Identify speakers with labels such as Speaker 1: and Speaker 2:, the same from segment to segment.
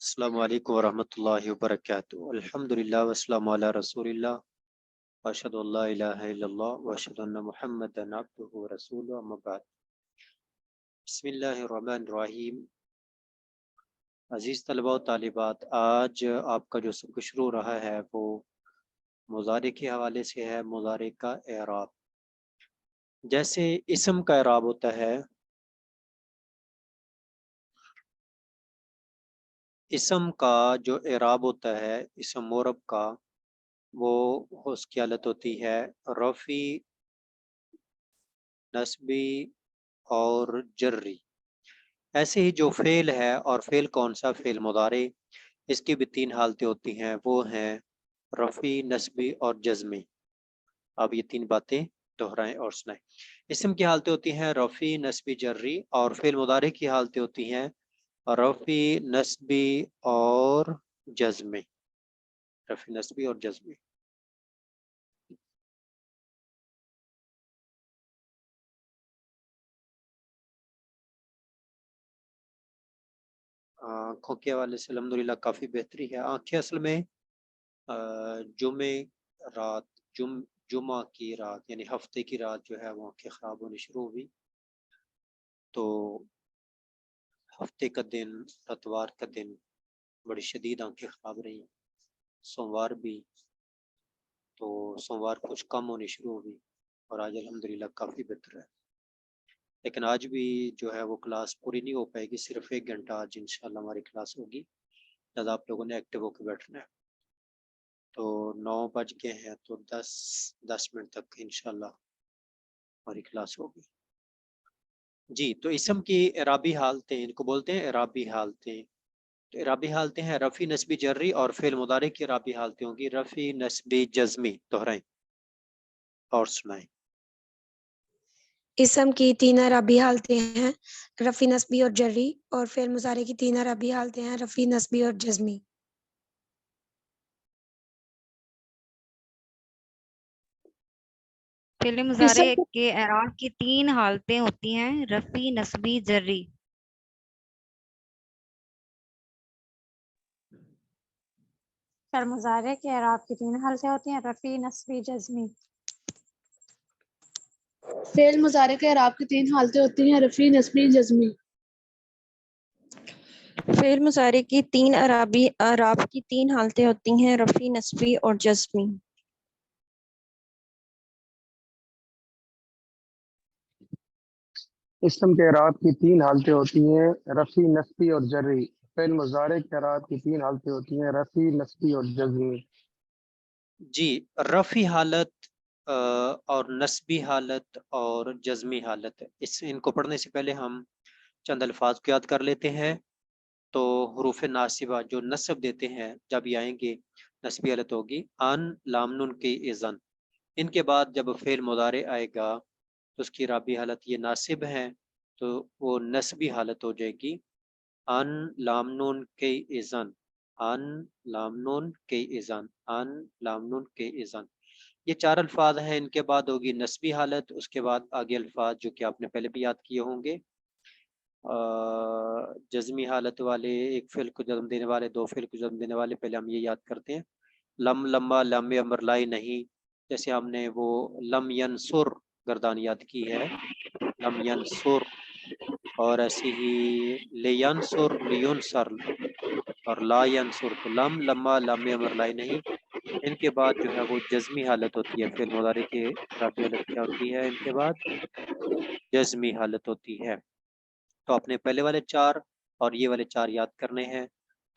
Speaker 1: السلام علیکم ورحمۃ اللہ وبرکاتہ۔ الحمدللہ والسلام علی رسول اللہ واشہد ان لا الہ الا اللہ واشہد ان محمدا عبدہ ورسولہ اما بعد۔ بسم اللہ الرحمن الرحیم۔ عزیز طلبہ و طالبات، آج آپ کا جو سبق شروع رہا ہے وہ مضارع کے حوالے سے ہے، مضارع کا اعراب۔ جیسے اسم کا اعراب ہوتا ہے، اسم کا جو اعراب ہوتا ہے اسم معرب کا، وہ اس کی حالت ہوتی ہے رفعی، نسبی اور جری۔ ایسے ہی جو فعل ہے، اور فعل کون سا؟ فعل مضارع، اس کی بھی تین حالتیں ہوتی ہیں، وہ ہیں رفعی، نسبی اور جزمی۔ اب یہ تین باتیں دہرائیں اور سنائیں۔ اسم کی حالتیں ہوتی ہیں رفعی، نسبی، جری، اور فعل مضارع کی حالتیں ہوتی ہیں رفعی، نسبی اور جزمی۔ رفعی، نسبی اور جزمی۔ آنکھوں کے حوالے سے الحمدللہ کافی بہتری ہے۔ آنکھیں اصل میں جمعہ کی رات یعنی ہفتے کی رات جو ہے وہ آنکھیں خراب ہونی شروع ہوئی، تو ہفتے کا دن، اتوار کا دن بڑی شدید آنکھیں خراب رہی، سوموار بھی، تو سوموار کچھ کم ہونی شروع ہوئی اور آج الحمدللہ کافی بہتر ہے۔ لیکن آج بھی جو ہے وہ کلاس پوری نہیں ہو پائے گی، صرف 1 گھنٹہ آج انشاءاللہ ہماری کلاس ہوگی، لہٰذا آپ لوگوں نے ایکٹیو ہو کے بیٹھنا ہے۔ تو 9 بج گئے ہیں، تو 10 منٹ تک انشاءاللہ ہماری کلاس ہوگی۔ جی، تو اسم کی اعرابی حالتیں، ان کو بولتے ہیں اعرابی حالتیں۔ تو اعرابی حالتیں ہیں رفعی، نسبی، جری، اور فعل مضارع کی اعرابی حالتیں ہوں گی رفعی، نسبی، جزمی۔ دہرائیں اور سنائیں۔
Speaker 2: اسم کی 3 اعرابی حالتیں ہیں رفعی، نسبی اور جری، اور فعل مضارع کی 3 اعرابی حالتیں ہیں رفعی، نسبی اور جزمی۔
Speaker 3: فعل مضارع کے اعراب کی 3 حالتیں ہوتی ہیں رفعی، نسبی، جری۔
Speaker 4: فعل مضارع کے اعراب کی 3 حالتیں ہوتی ہیں رفعی، نسبی، جزمی۔
Speaker 5: فعل مضارع کے اعراب کی 3 حالتیں ہوتی ہیں رفعی، نسبی، جزمی۔
Speaker 6: فعل مضارع کی 3 اعراب کی 3 حالتیں ہوتی ہیں رفعی، نسبی اور جزمی۔
Speaker 7: اسم کے اعراب کی 3 حالتیں ہوتی ہیں رفعی، نسبی اور جری۔ فعل مضارع کے اعراب کی 3 حالتیں ہوتی ہیں رفعی، نسبی اور جزمی۔
Speaker 1: جی، رفعی حالت اور نسبی حالت اور جزمی حالت، ان کو پڑھنے سے پہلے ہم چند الفاظ کو یاد کر لیتے ہیں۔ تو حروف ناصبہ جو نصب دیتے ہیں، جب یہ آئیں گے نسبی حالت ہوگی ان، لام، نون کی اذن۔ ان کے بعد جب فعل مضارع آئے گا تو اس کی رابی حالت یہ ناصب ہے، تو وہ نسبی حالت ہو جائے گی ان، لام، نون کی اذن، ان، لام، نون کی اذن، ان، لام، نون کی اذن۔ یہ 4 الفاظ ہیں۔ ان کے بعد ہوگی نسبی حالت، اس کے بعد آگے الفاظ جو کہ آپ نے پہلے بھی یاد کیے ہوں گے، جزمی حالت والے، ایک فعل کو جزم دینے والے، 2 فعل کو جزم دینے والے، پہلے ہم یہ یاد کرتے ہیں۔ لم، لما، لم، امر، لائی، نہیں، جیسے ہم نے وہ لم ینصر گردان یاد کی ہے، لم ینصر، اور ایسی ہی لینصر، لینصر، اور لا ینصر۔ تو لم، لما، لم، امر، لائی، نہیں، ان کے بعد جو ہے وہ جزمی حالت ہوتی ہے۔ فعل مضارع کی رابطی حالت کیا ہوتی ہے؟ ان کے بعد جزمی حالت ہوتی ہے۔ تو آپ نے پہلے والے 4 اور یہ والے 4 یاد کرنے ہیں۔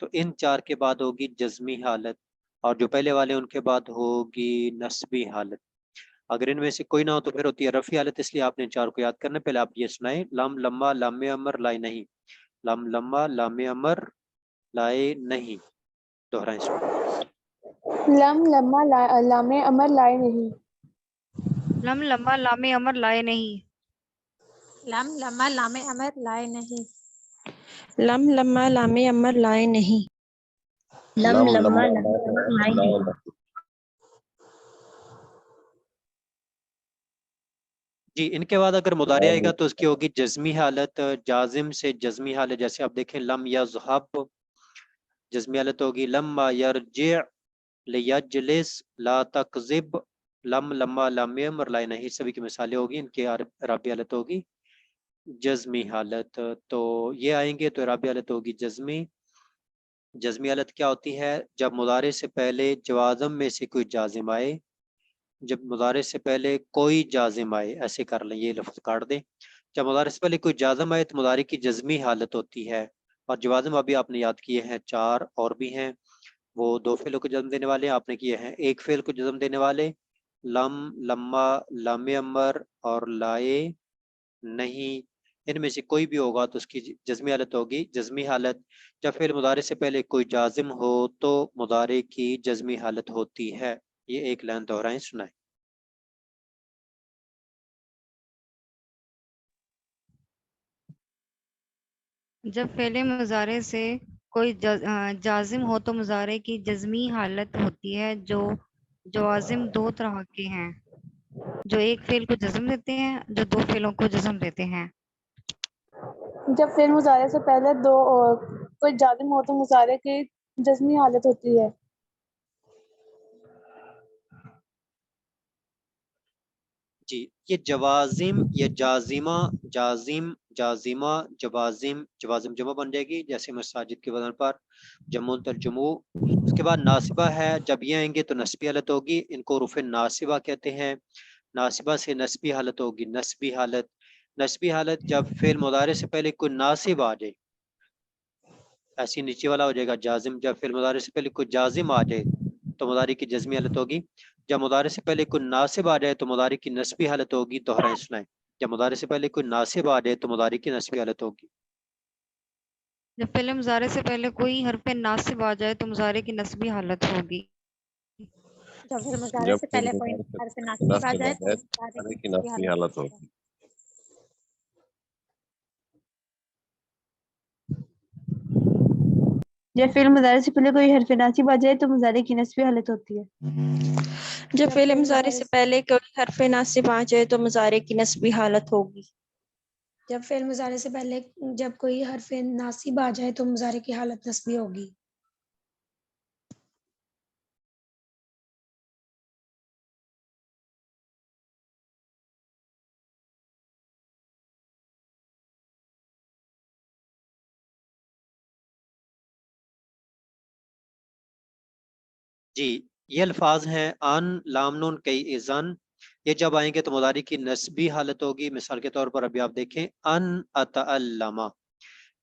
Speaker 1: تو ان 4 کے بعد ہوگی جزمی حالت، اور جو پہلے والے ان کے بعد ہوگی نسبی حالت۔ اگر ان میں سے کوئی نہ ہو تو پھر ہوتی ہے رفعی حالت، اس لیے آپ نے 4 کو یاد کرنا۔ پہلے آپ یہ سنائیں، لم، لما، لام، امر، لائی، نہیں، لم، لما، لام، امر، لائی، نہیں۔ دہرائیں اس کو۔
Speaker 5: لم، لما، لام، امر، لائے نہیں۔
Speaker 3: لم، لما، لام، امر، لائے نہیں۔
Speaker 4: لم، لما، لام، امر، لائے نہیں۔
Speaker 6: لم، لما، لام، امر، لائے نہیں۔
Speaker 8: لم، لما، لام، امر، لائے نہیں۔
Speaker 1: جی، ان کے بعد اگر مضارع آئے گا تو اس کی ہوگی جزمی حالت، جازم سے جزمی حالت۔ جیسے آپ دیکھیں لم یذہب، جزمی حالت ہوگی لما یرجع لیجلس لا تکذب لم لما لم امر لا نہیں سبھی کی مثالیں ہوگی ان کی اعرابی حالت ہوگی جزمی حالت تو یہ آئیں گے تو اعرابی حالت ہوگی جزمی جزمی حالت کیا ہوتی ہے جب مضارع سے پہلے جوازم میں سے کوئی جازم آئے جب مضارع سے پہلے کوئی جازم آئے ایسے کر لیں یہ لفظ کاٹ دیں جب مضارع سے پہلے کوئی جازم آئے تو مضارع کی جزمی حالت ہوتی ہے اور جوازم ابھی آپ نے یاد کیے ہیں 4 اور بھی ہیں وہ 2 فعلوں کو جزم دینے والے آپ نے کیے ہیں 1 فعل کو جزم دینے والے لم لما لام امر اور لائے نہیں ان میں سے کوئی بھی ہوگا تو اس کی جزمی حالت ہوگی جزمی حالت جب فعل مضارع سے پہلے کوئی جازم ہو تو مضارع کی جزمی حالت ہوتی ہے یہ ایک لائن دہرائیں سنائیں
Speaker 3: جب فعل مضارع سے کوئی جازم ہو تو مضارع کی جزمی حالت ہوتی ہے جو جوازم 2 طرح کے ہیں جو ایک فعل کو جزم دیتے ہیں جو 2 فعلوں کو جزم دیتے ہیں
Speaker 5: جب فعل مضارع سے پہلے کوئی جازم ہو تو مضارع کی جزمی حالت ہوتی ہے
Speaker 1: جی یہ جوازم یا جازمہ جازم جازمہ جوازم جوازم جمع بن جائے گی جیسے مساجد کے وزن پر جمع ترجمو اس کے بعد ناصبہ ہے جب یہ آئیں گے تو نسبی حالت ہوگی ان کو رفع ناصبہ کہتے ہیں ناصبہ سے نسبی حالت ہوگی نسبی حالت جب فعل مضارع سے پہلے کوئی ناصب آ جائے ایسی نیچے والا ہو جائے گا جازم جب فعل مضارع سے پہلے کوئی جازم آ جائے تو مضارع کی جزمی حالت ہوگی جب مضارع سے پہلے کوئی ناصب آ جائے تو مضارع کی نسبی حالت ہوگی دہرائیں سنائیں جب مضارع سے پہلے کوئی ناصب آ جائے تو مضارع کی نسبی حالت ہوگی
Speaker 3: جب فعل مضارع سے پہلے کوئی حرف ناصب آ جائے تو مضارع کی نسبی حالت ہوگی
Speaker 4: جب فعل مضارع
Speaker 8: جب
Speaker 4: سے
Speaker 8: فعل
Speaker 4: پہلے کوئی
Speaker 8: مضارع
Speaker 4: حرف
Speaker 8: سے
Speaker 4: ناصب آ
Speaker 8: ناصب
Speaker 4: جائے
Speaker 8: آ
Speaker 4: تو
Speaker 8: جائے
Speaker 4: مضارع
Speaker 8: مضارع
Speaker 4: کی
Speaker 8: کی
Speaker 4: نسبی
Speaker 8: نسبی
Speaker 4: حالت
Speaker 8: حالت
Speaker 4: ہوتی ہے
Speaker 8: ہوگی
Speaker 5: جب فعل مضارع سے پہلے کوئی حرف ناصب آ جائے تو مضارع کی نسبی حالت ہوتی ہے
Speaker 6: جب فعل مضارع سے پہلے کوئی حرف ناصب آ جائے تو مضارع کی نسبی حالت ہوگی
Speaker 2: جب فعل مضارع سے پہلے جب کوئی حرف ناصب آ جائے تو مضارع کی حالت نسبی ہوگی
Speaker 1: جی یہ الفاظ ہیں ان لام نون کئی اذن یہ جب آئیں گے تو مضارع کی نسبی حالت ہوگی مثال کے طور پر ابھی آپ دیکھیں ان اتعلم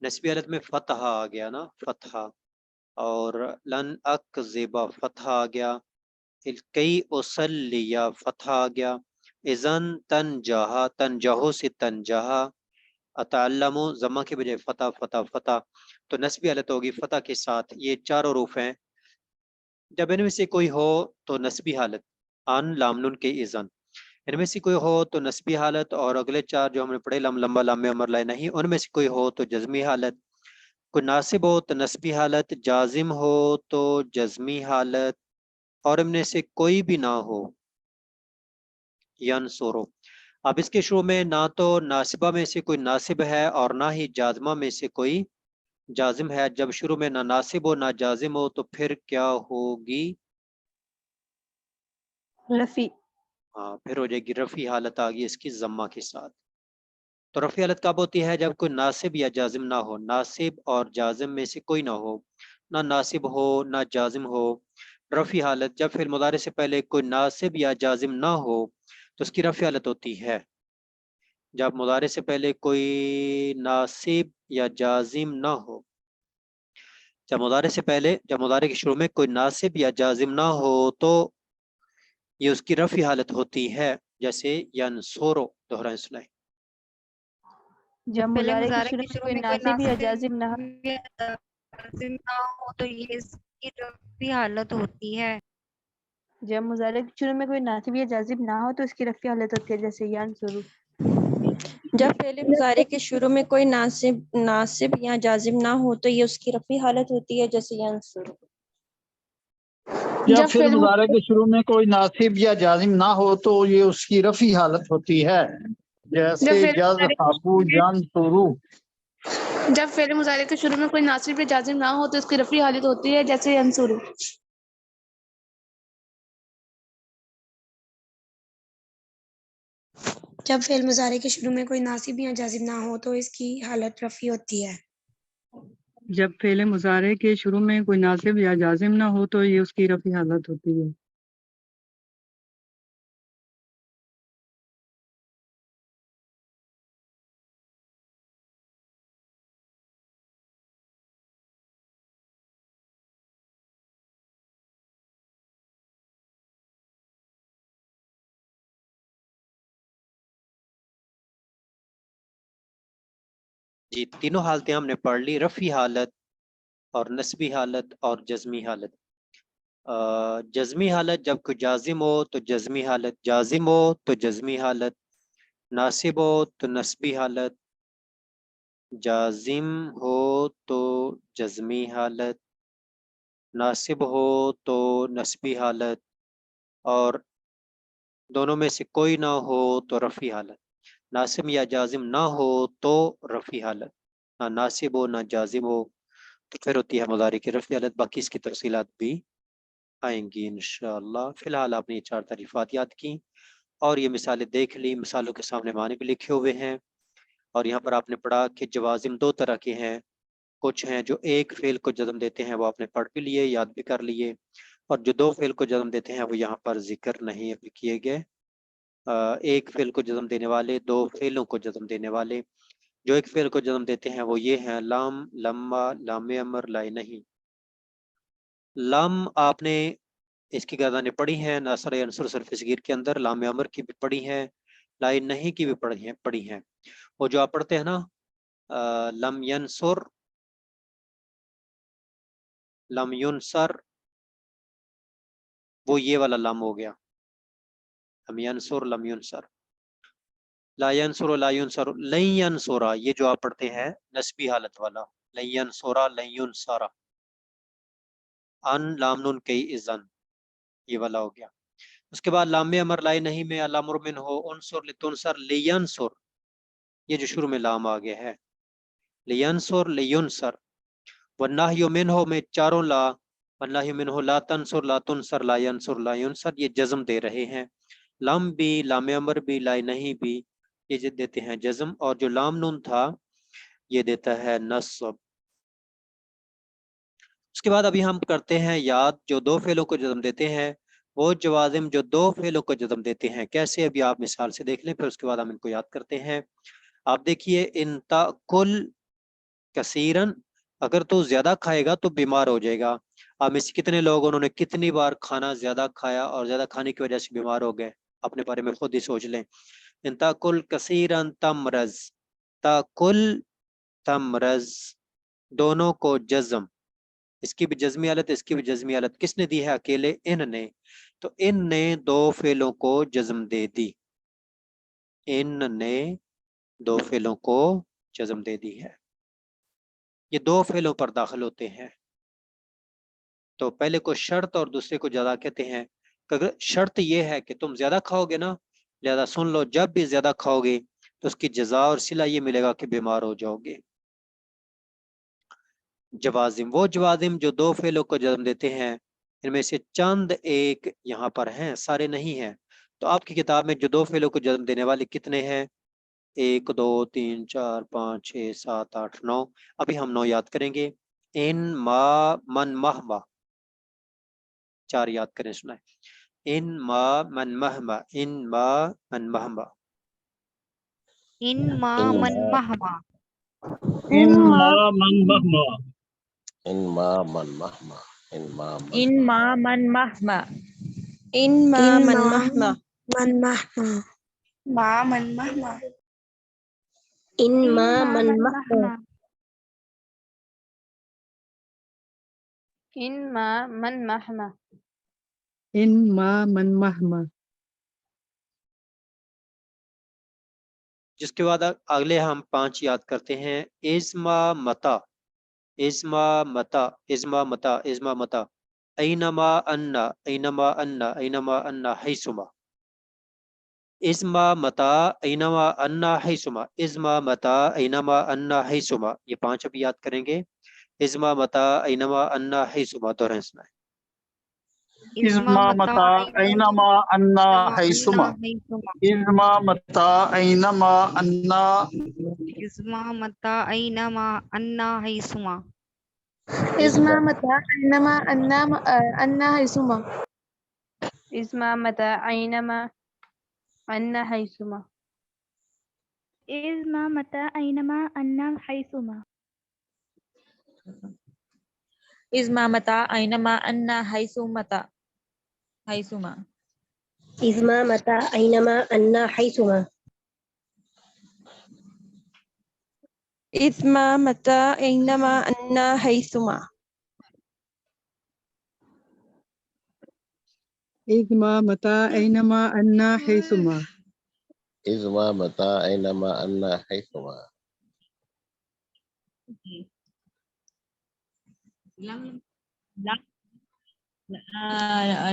Speaker 1: نسبی حالت میں فتح آ گیا نا فتح اور لن اکذب فتح آ گیا کئی اسلیہ فتح آ گیا اذن تنجہا تنجہو سے تنجہا اتعلم ضمہ کے بجائے فتح فتح فتح تو نسبی حالت ہوگی فتح کے ساتھ یہ 4 حروف ہیں جب ان میں سے کوئی ہو تو نسبی حالت ان لام نون کے اذن ان میں سے کوئی ہو تو نسبی حالت اور اگلے 4 جو ہم نے پڑھے لم لمبا لام امر لائے نہیں ان میں سے کوئی ہو تو جزمی حالت کوئی ناصب ہو تو نسبی حالت جازم ہو تو جزمی حالت اور ان میں سے کوئی بھی نہ ہو ینصرو اب اس کے شروع میں نہ تو ناصبہ میں سے کوئی ناصب ہے اور نہ ہی جازمہ میں سے کوئی جازم ہے جب شروع میں نہ ناصب ہو نہ جازم ہو تو پھر کیا ہوگی
Speaker 5: رفیع
Speaker 1: ہاں پھر ہو جائے گی رفیع حالت آ گئی اس کی ضمہ کے ساتھ تو رفیع حالت کب ہوتی ہے جب کوئی ناصب یا جازم نہ ہو ناصب اور جازم میں سے کوئی نہ ہو نہ ناصب ہو نہ جازم ہو رفیع حالت جب فعل مضارع سے پہلے کوئی ناصب یا جازم نہ ہو تو اس کی رفیع حالت ہوتی ہے جب مضارع سے پہلے کوئی ناصب یا جازم نہ ہو جب مضارع سے پہلے جب مضارع کے شروع میں کوئی ناصب یا جازم نہ ہو تو یہ اس کی رفع حالت ہوتی ہے جیسے ینصرو دہرائیں سنائیں
Speaker 5: جب
Speaker 3: پہلے
Speaker 5: مضارع
Speaker 3: مضارع
Speaker 5: کے
Speaker 3: کے
Speaker 5: شروع
Speaker 3: شروع
Speaker 5: میں
Speaker 3: میں
Speaker 5: کوئی ناصب یا جازم نہ ہو
Speaker 3: جازم نہ ہو تو یہ اس کی رفعی حالت ہوتی ہے
Speaker 5: جب مضارع کے شروع میں کوئی ناصب یا جازم نہ ہو تو اس کی رفع حالت ہوتی ہے جیسے ینصرو
Speaker 6: جب فعل مضارع کے شروع میں کوئی ناصب یا جازم نہ ہو تو یہ اس کی رفعی حالت ہوتی ہے جیسے ینصرو
Speaker 9: جب فعل مضارع کے شروع میں کوئی ناصب یا جازم نہ ہو تو یہ اس کی رفعی حالت ہوتی ہے جیسے جز ابو ینصرو
Speaker 5: جب فعل مضارع کے شروع میں کوئی ناصب یا جازم نہ ہو تو اس کی رفعی حالت ہوتی ہے، جیسے ینصر۔
Speaker 2: جب فعل مضارع کے شروع میں کوئی ناصب یا جازم نہ ہو تو اس کی حالت رفعی ہوتی ہے۔
Speaker 10: جب فعل مضارع کے شروع میں کوئی ناصب یا جازم نہ ہو تو یہ اس کی رفعی حالت ہوتی ہے۔
Speaker 1: جی تینوں حالتیں ہم نے پڑھ لی، رفعی حالت اور نسبی حالت اور جزمی حالت۔ جزمی حالت جب کوئی جازم ہو تو جزمی حالت، جازم ہو تو جزمی حالت، ناصب ہو تو نسبی حالت، جازم ہو تو جزمی حالت، ناصب ہو تو نسبی حالت، اور دونوں میں سے کوئی نہ ہو تو رفعی حالت۔ ناصب یا جازم نہ ہو تو رفعی حالت، نہ ناصب ہو نہ جازم ہو تو پھر ہوتی ہے مضارع کی رفعی حالت۔ باقی اس کی تفصیلات بھی آئیں گی انشاءاللہ۔ فی الحال آپ نے یہ 4 تعریفات یاد کی اور یہ مثالیں دیکھ لی، مثالوں کے سامنے معنی بھی لکھے ہوئے ہیں، اور یہاں پر آپ نے پڑھا کہ جوازم 2 طرح کے ہیں، کچھ ہیں جو ایک فعل کو جزم دیتے ہیں، وہ آپ نے پڑھ بھی لیے، یاد بھی کر لیے، اور جو 2 فعل کو جزم دیتے ہیں وہ یہاں پر ذکر نہیں ابھی کیے گئے۔ ایک فعل کو جزم دینے والے، 2 فعلوں کو جزم دینے والے۔ جو ایک فعل کو جزم دیتے ہیں وہ یہ ہیں لام، لما، لام امر، لائے نہیں۔ لام آپ نے اس کی گردانیں پڑھی ہیں، ناصر ینصر صرف صغیر کے اندر، لام امر کی بھی پڑھی ہیں، لائے نہیں کی بھی پڑھی ہیں۔ وہ جو آپ پڑھتے ہیں نا لم ینصر، لم ینصر، وہ یہ والا لام ہو گیا، لم ینصر، لم ینصر، لا ینصر، لا ینصر، لن ینصر، یہ جو آپ پڑھتے ہیں نسبی حالت والا، لن ینصر، لن ینصر، ان لام نون کئی اذن، یہ والا ہو گیا۔ اس کے بعد لام امر لائے نہیں میں الامر من ہو انصر لتنصر لینصر، یہ جو شروع میں لام آ گیا ہے، لینصر، لینصر۔ والنہی منہ میں 4 لا، والنہی منہ لا تنصر، لا تنصر، لا ینصر، لا ینصر، یہ جزم دے رہے ہیں۔ لام بھی، لام امر بھی، لائے نہیں بھی، یہ دیتے ہیں جزم، اور جو لام نون تھا یہ دیتا ہے نصب۔ اس کے بعد ابھی ہم کرتے ہیں یاد جو 2 فعلوں کو جزم دیتے ہیں، وہ جوازم جو 2 فعلوں کو جزم دیتے ہیں کیسے، ابھی آپ مثال سے دیکھ لیں، پھر اس کے بعد ہم ان کو یاد کرتے ہیں۔ آپ دیکھیے ان تاکل کثیرن، اگر تو زیادہ کھائے گا تو بیمار ہو جائے گا۔ آپ میں سے کتنے لوگ انہوں نے کتنی بار کھانا زیادہ کھایا اور زیادہ کھانے کی وجہ سے بیمار ہو گئے، اپنے بارے میں خود ہی سوچ لیں۔ ان تاکل کثیرن تمرز، تاکل تمرز، دونوں کو جزم، اس کی بھی جزمی حالت، اس کی بھی جزمی حالت، کس نے دی ہے؟ اکیلے ان نے، تو ان نے 2 فعلوں کو جزم دے دی، ان نے 2 فعلوں کو جزم دے دی ہے۔ یہ 2 فعلوں پر داخل ہوتے ہیں، تو پہلے کو شرط اور دوسرے کو جزا کہتے ہیں۔ اگر شرط یہ ہے کہ تم زیادہ کھاؤ گے نا، لہذا سن لو جب بھی زیادہ کھاؤ گے تو اس کی جزا اور صلہ یہ ملے گا کہ بیمار ہو جاؤ گے۔ جوازم، وہ جوازم جو 2 فعلوں کو جزم دیتے ہیں، ان میں سے چند ایک یہاں پر ہیں، سارے نہیں ہیں۔ تو آپ کی کتاب میں جو 2 فعلوں کو جزم دینے والے کتنے ہیں؟ 1 2 3 4 5 6 7 8 9، ابھی ہم 9 یاد کریں گے۔ ان، ما، من، مہما، 4 یاد کریں، سنائیں۔ ان، ما، من، مہما، ان، ما، من، مہما۔
Speaker 3: ان ما من مہما،
Speaker 9: ان ما من مہما،
Speaker 8: ان ما من مہما، ان ما من
Speaker 6: ان ما من مہما، ان ما من مہما،
Speaker 2: من مہما،
Speaker 5: ما من مہما،
Speaker 6: ان ما من
Speaker 4: من
Speaker 6: مہما،
Speaker 4: مہما، ان ما من مہما،
Speaker 10: ان ما من مہما۔
Speaker 1: جس کے بعد اگلے ہم 5 یاد کرتے ہیں۔ ازما متا، ازما متا، ازما متا، ازما متا، اینما انا، اینما انا، اینما انا، حیثما۔ ازما متا اینما انا حیثما، ازما متا اینما انا حیثما، یہ 5 اب یاد کریں گے. ازما متا اینما انا حیثما، دوران سنائیں.
Speaker 9: ازما متا اینما انا حیثما، ازما متا اینما انا
Speaker 3: ازما متا اینما انا حیثما،
Speaker 5: اسما متى أينما أن حيثما
Speaker 6: اسما متى أينما أن حيثما
Speaker 11: إذ ما متى أينما أن حيثما
Speaker 6: اسما متى أينما أن حيثما حيثما
Speaker 2: إذ ما متى أينما أن حيثما
Speaker 6: اسما متى أينما أن حيثما
Speaker 10: إذما متى أينما أن حيثما
Speaker 8: ازما متا اینما انا حیثما.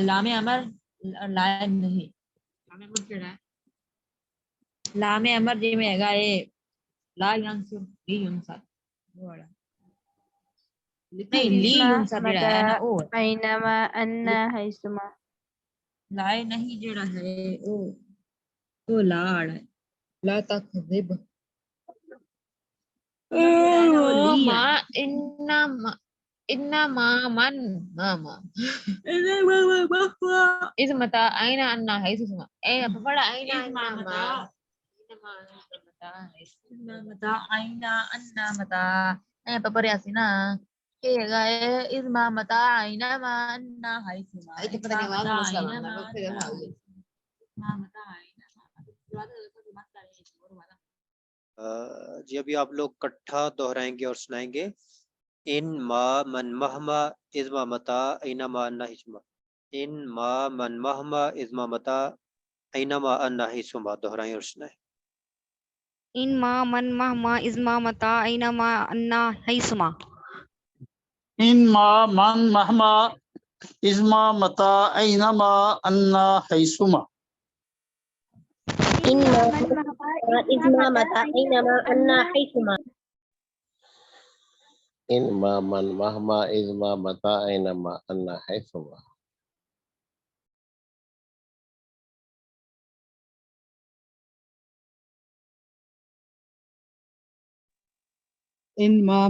Speaker 6: لام امر لائم نہیں، لام امر کیا ہے؟ لام امر جی میں گا یہ لا ينصر لی ينصر وہ والا نہیں، لی ينصر جڑا ہے نا او
Speaker 5: أينما أن حيثما
Speaker 6: لا نہیں جڑا ہے او لا ہے لا تکذب
Speaker 12: ما انما من ماما اذ متى اين ان حيث سما اين فبڑا اين انما
Speaker 6: متا آئینہ انا متا اے پپریا سی نا کہ گئے اذما متا آئینہ ما انا حیثما
Speaker 12: اے تے پتہ نہیں والا مسئلہ بننا پھر
Speaker 6: متا آئینہ
Speaker 1: جی ابھی آپ لوگ کٹھا دہرائیں گے اور سنائیں گے. ان ما من مہما ازما متا اینما انا حیثما، ان ما من مہما ازما متا اینما انا حیثما، دہرائیں اور سنائیں.
Speaker 3: ان ما من مہما ازما متا اینما انا حیثما،
Speaker 9: ان ما من مہما ازما متا اینما انا حیثما.
Speaker 2: إن ما إذ ما متى أينما أن حيثما
Speaker 8: انما من مہما ازما متا اینما انا حیثما.
Speaker 10: إن ما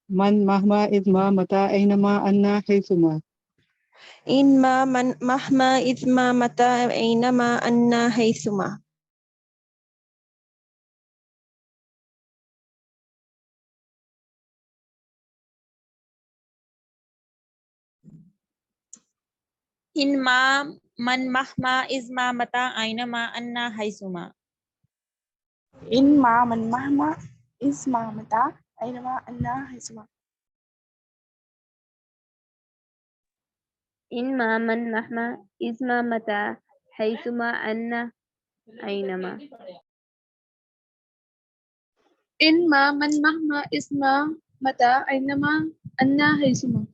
Speaker 10: من مهما إذ ما متى أينما أن حيثما
Speaker 6: انما من مهما اذما متى اينما ان حيثما. انما من مهما اذما متى اينما ان حيثما.
Speaker 5: إنما من مهما اسما متى أينما أن حيثما
Speaker 6: انما من مهما اذما متى حيثما ان اينما.
Speaker 5: إنما من مهما اسما متى أينما أن حيثما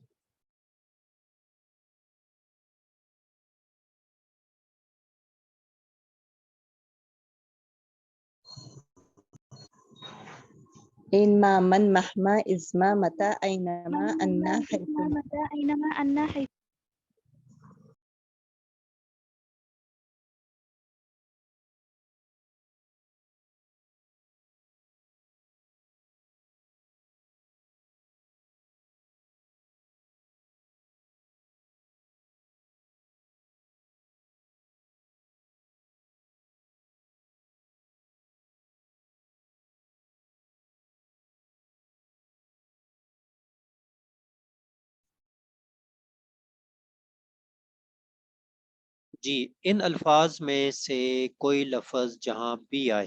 Speaker 6: انما من مهما اذما متى اينما ان حيثما.
Speaker 11: متى أينما أن حيثما
Speaker 1: جی ان الفاظ میں سے کوئی لفظ جہاں بھی آئے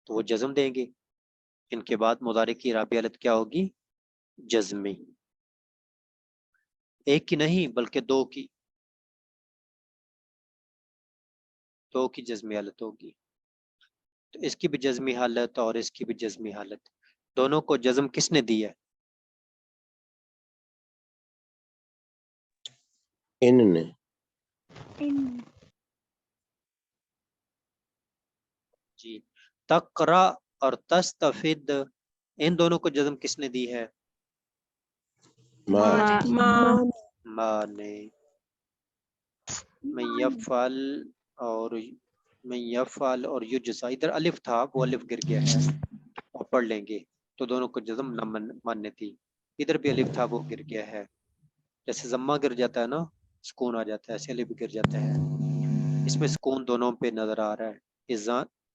Speaker 1: تو وہ جزم دیں گے. ان کے بعد مضارع کی اعرابی حالت کیا ہوگی؟ جزمی. ایک کی نہیں بلکہ دو کی جزمی حالت ہوگی. تو اس کی بھی جزمی حالت اور اس کی بھی جزمی حالت، دونوں کو جزم کس نے دی ہے؟
Speaker 8: ان نے
Speaker 1: تقرا اور تستفید ان دونوں کو جزم کس نے دی ہے؟
Speaker 8: ما
Speaker 1: ما نے. من یفعل اور یجزا، ادھر الف تھا وہ الف گر گیا ہے اور پڑھ لیں گے تو دونوں کو جزم نہ ماننے تھی. ادھر بھی الف تھا وہ گر گیا ہے، جیسے ضمہ گر جاتا ہے نا سکون آ جاتا ہے، ایسے الف گر جاتا ہے. اس میں سکون دونوں پہ نظر آ رہا ہے.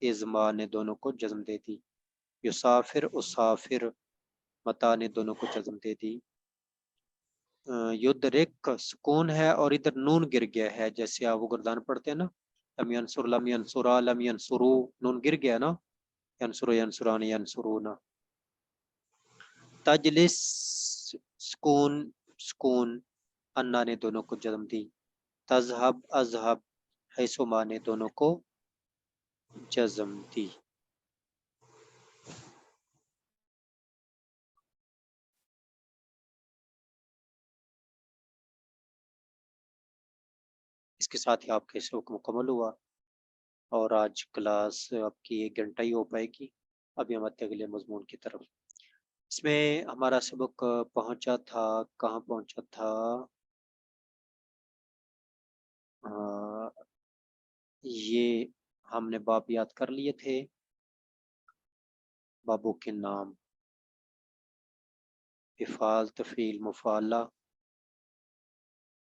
Speaker 1: ازما نے دونوں کو جزم دے دی. یسافر اسافر متا نے دونوں کو جزم دے دی. یدرک سکون ہے اور ادھر نون گر گیا ہے، جیسے آپ وہ گردان پڑھتے ہیں نا لم ینصر لم ینصرا لم ینصرو، نون گر گیا نا، ینصر ینصران ینصرون. تجلس سکون انا نے دونوں کو جزم دی. تذهب اذهب حیثما نے دونوں کو جزم دی. اس کے ساتھ ہی آپ کا سبق مکمل ہوا اور آج کلاس آپ کی 1 گھنٹہ ہی ہو پائے گی. ابھی ہم آتے اگلے مضمون کی طرف. اس میں ہمارا سبق پہنچا تھا، کہاں پہنچا تھا؟ یہ ہم نے باب یاد کر لیے تھے، بابوں کے نام افعال تفعیل مفعلہ،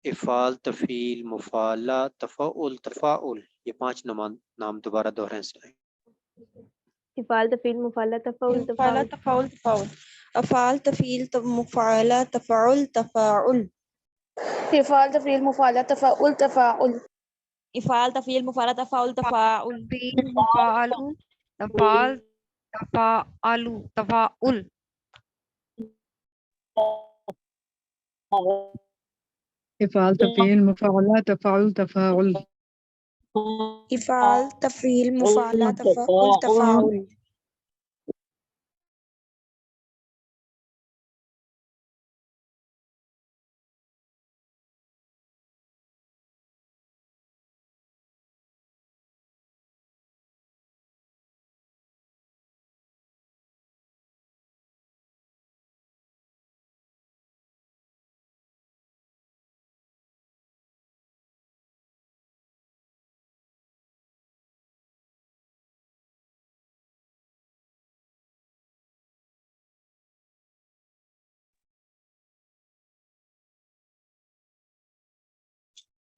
Speaker 1: افعال تفعیل مفعلہ تفعل تفاعل، یہ 5 نام دوبارہ دہرائیں سنائیں.
Speaker 13: افعال تفعیل مفعلہ تفعول
Speaker 5: مفعلہ
Speaker 13: تفاعل
Speaker 5: تفعول افعال تفعیل مفعلہ تفعل تفاعل افعال تفعیل مفعلہ تفعل تفاعل
Speaker 13: افعال تفعیل مفعلہ تفاعل تفاعل
Speaker 3: فعل مفعل تفعل تفعل تفاعل.
Speaker 10: افعال تفعیل مفعلہ تفعل تفاعل.
Speaker 5: افعال تفعیل مفعلہ تفعل تفاعل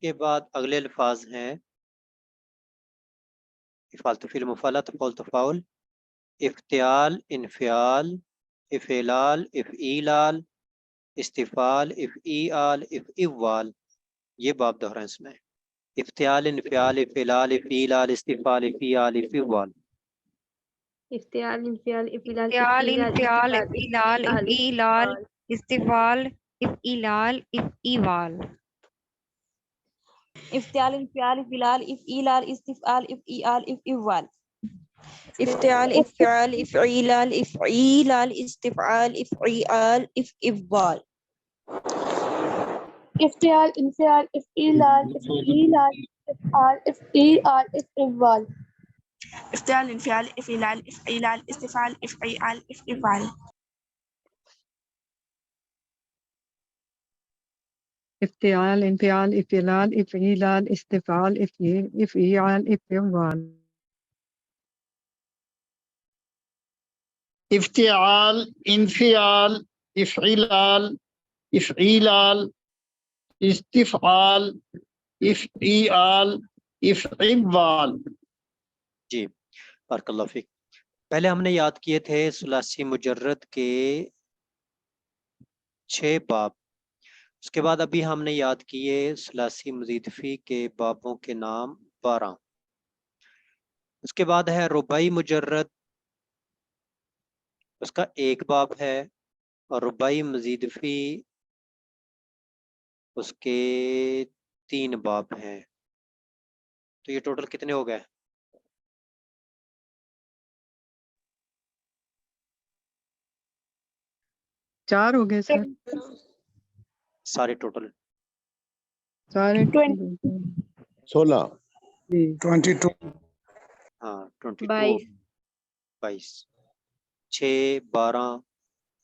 Speaker 1: کے بعد اگلے الفاظ ہیں افعال تفعیل مفعلہ تفعل تفاعل، افتعال انفعال افعلال افعیلال استفعال افعیال افعوال. یہ باب دہرائیں سنائیں. افتعال انفعال افعلال افعیلال استفعال افعیال افعوال.
Speaker 13: افتعال انفعال افعلال
Speaker 3: افتعال
Speaker 13: افعیلال
Speaker 3: انفعال افعال افعیلال استفعال افعیلال افعوال.
Speaker 13: افتعال انفعال افعلال افعیلال استفعال افعیال افعوال.
Speaker 5: افتعال افعال افعیلال افعیلال استفعال افعیال افعوال
Speaker 14: افتعال انفعال افعیلال افعیلال استفعال افعیال افعوال.
Speaker 5: افتعال انفعال افعلال افعیلال استفعال افعیال افعوال.
Speaker 10: افتعال انفعال افعلال افعیلال استفعال افعیال افعوال.
Speaker 9: افتعال انفعال افعلال افعیلال استفعال افعیال افعوال.
Speaker 1: جی بارک اللہ فیک. پہلے ہم نے یاد کیے تھے ثلاثی مجرد کے 6 باب. اس کے بعد ابھی ہم نے یاد کیے ثلاثی مزید فی کے بابوں کے نام 12. اس کے بعد ہے رباعی مجرد، اس کا 1 باب ہے، اور رباعی مزید فی اس کے 3 باب ہیں. تو یہ ٹوٹل کتنے ہو گئے؟
Speaker 10: چار ہو گئے سر،
Speaker 1: سارے ٹوٹل
Speaker 10: سارے
Speaker 8: 16
Speaker 10: جی
Speaker 7: 22
Speaker 1: ہاں 22.
Speaker 13: 22
Speaker 1: 22, 6 12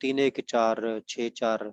Speaker 1: 3 1 4 6 4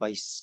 Speaker 1: 22,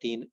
Speaker 1: 3।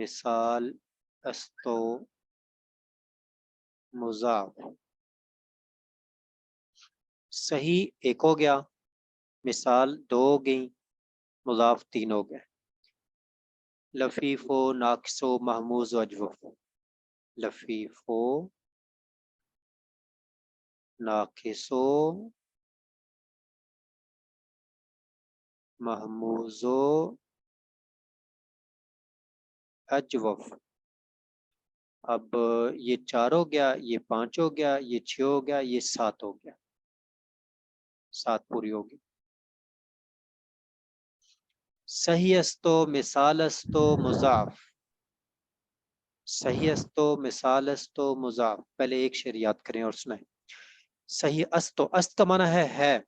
Speaker 1: مثال استو مضاف صحیح ایک ہو گیا، مثال دو ہو گئی، مضاف تین ہو گئے. لفیف و ناقص و محموز و اجوف، لفیف و ناقص و محموز و اجوف. اب یہ چار ہو گیا، یہ پانچ ہو گیا، یہ چھ ہو گیا، یہ سات ہو گیا، سات پوری ہوگی. صحیح استو مثال استو مضاف، صحیح استو مثال استو مضاف. پہلے ایک شعر یاد کریں اور سنائیں. صحیح استو، است کا معنی ہے،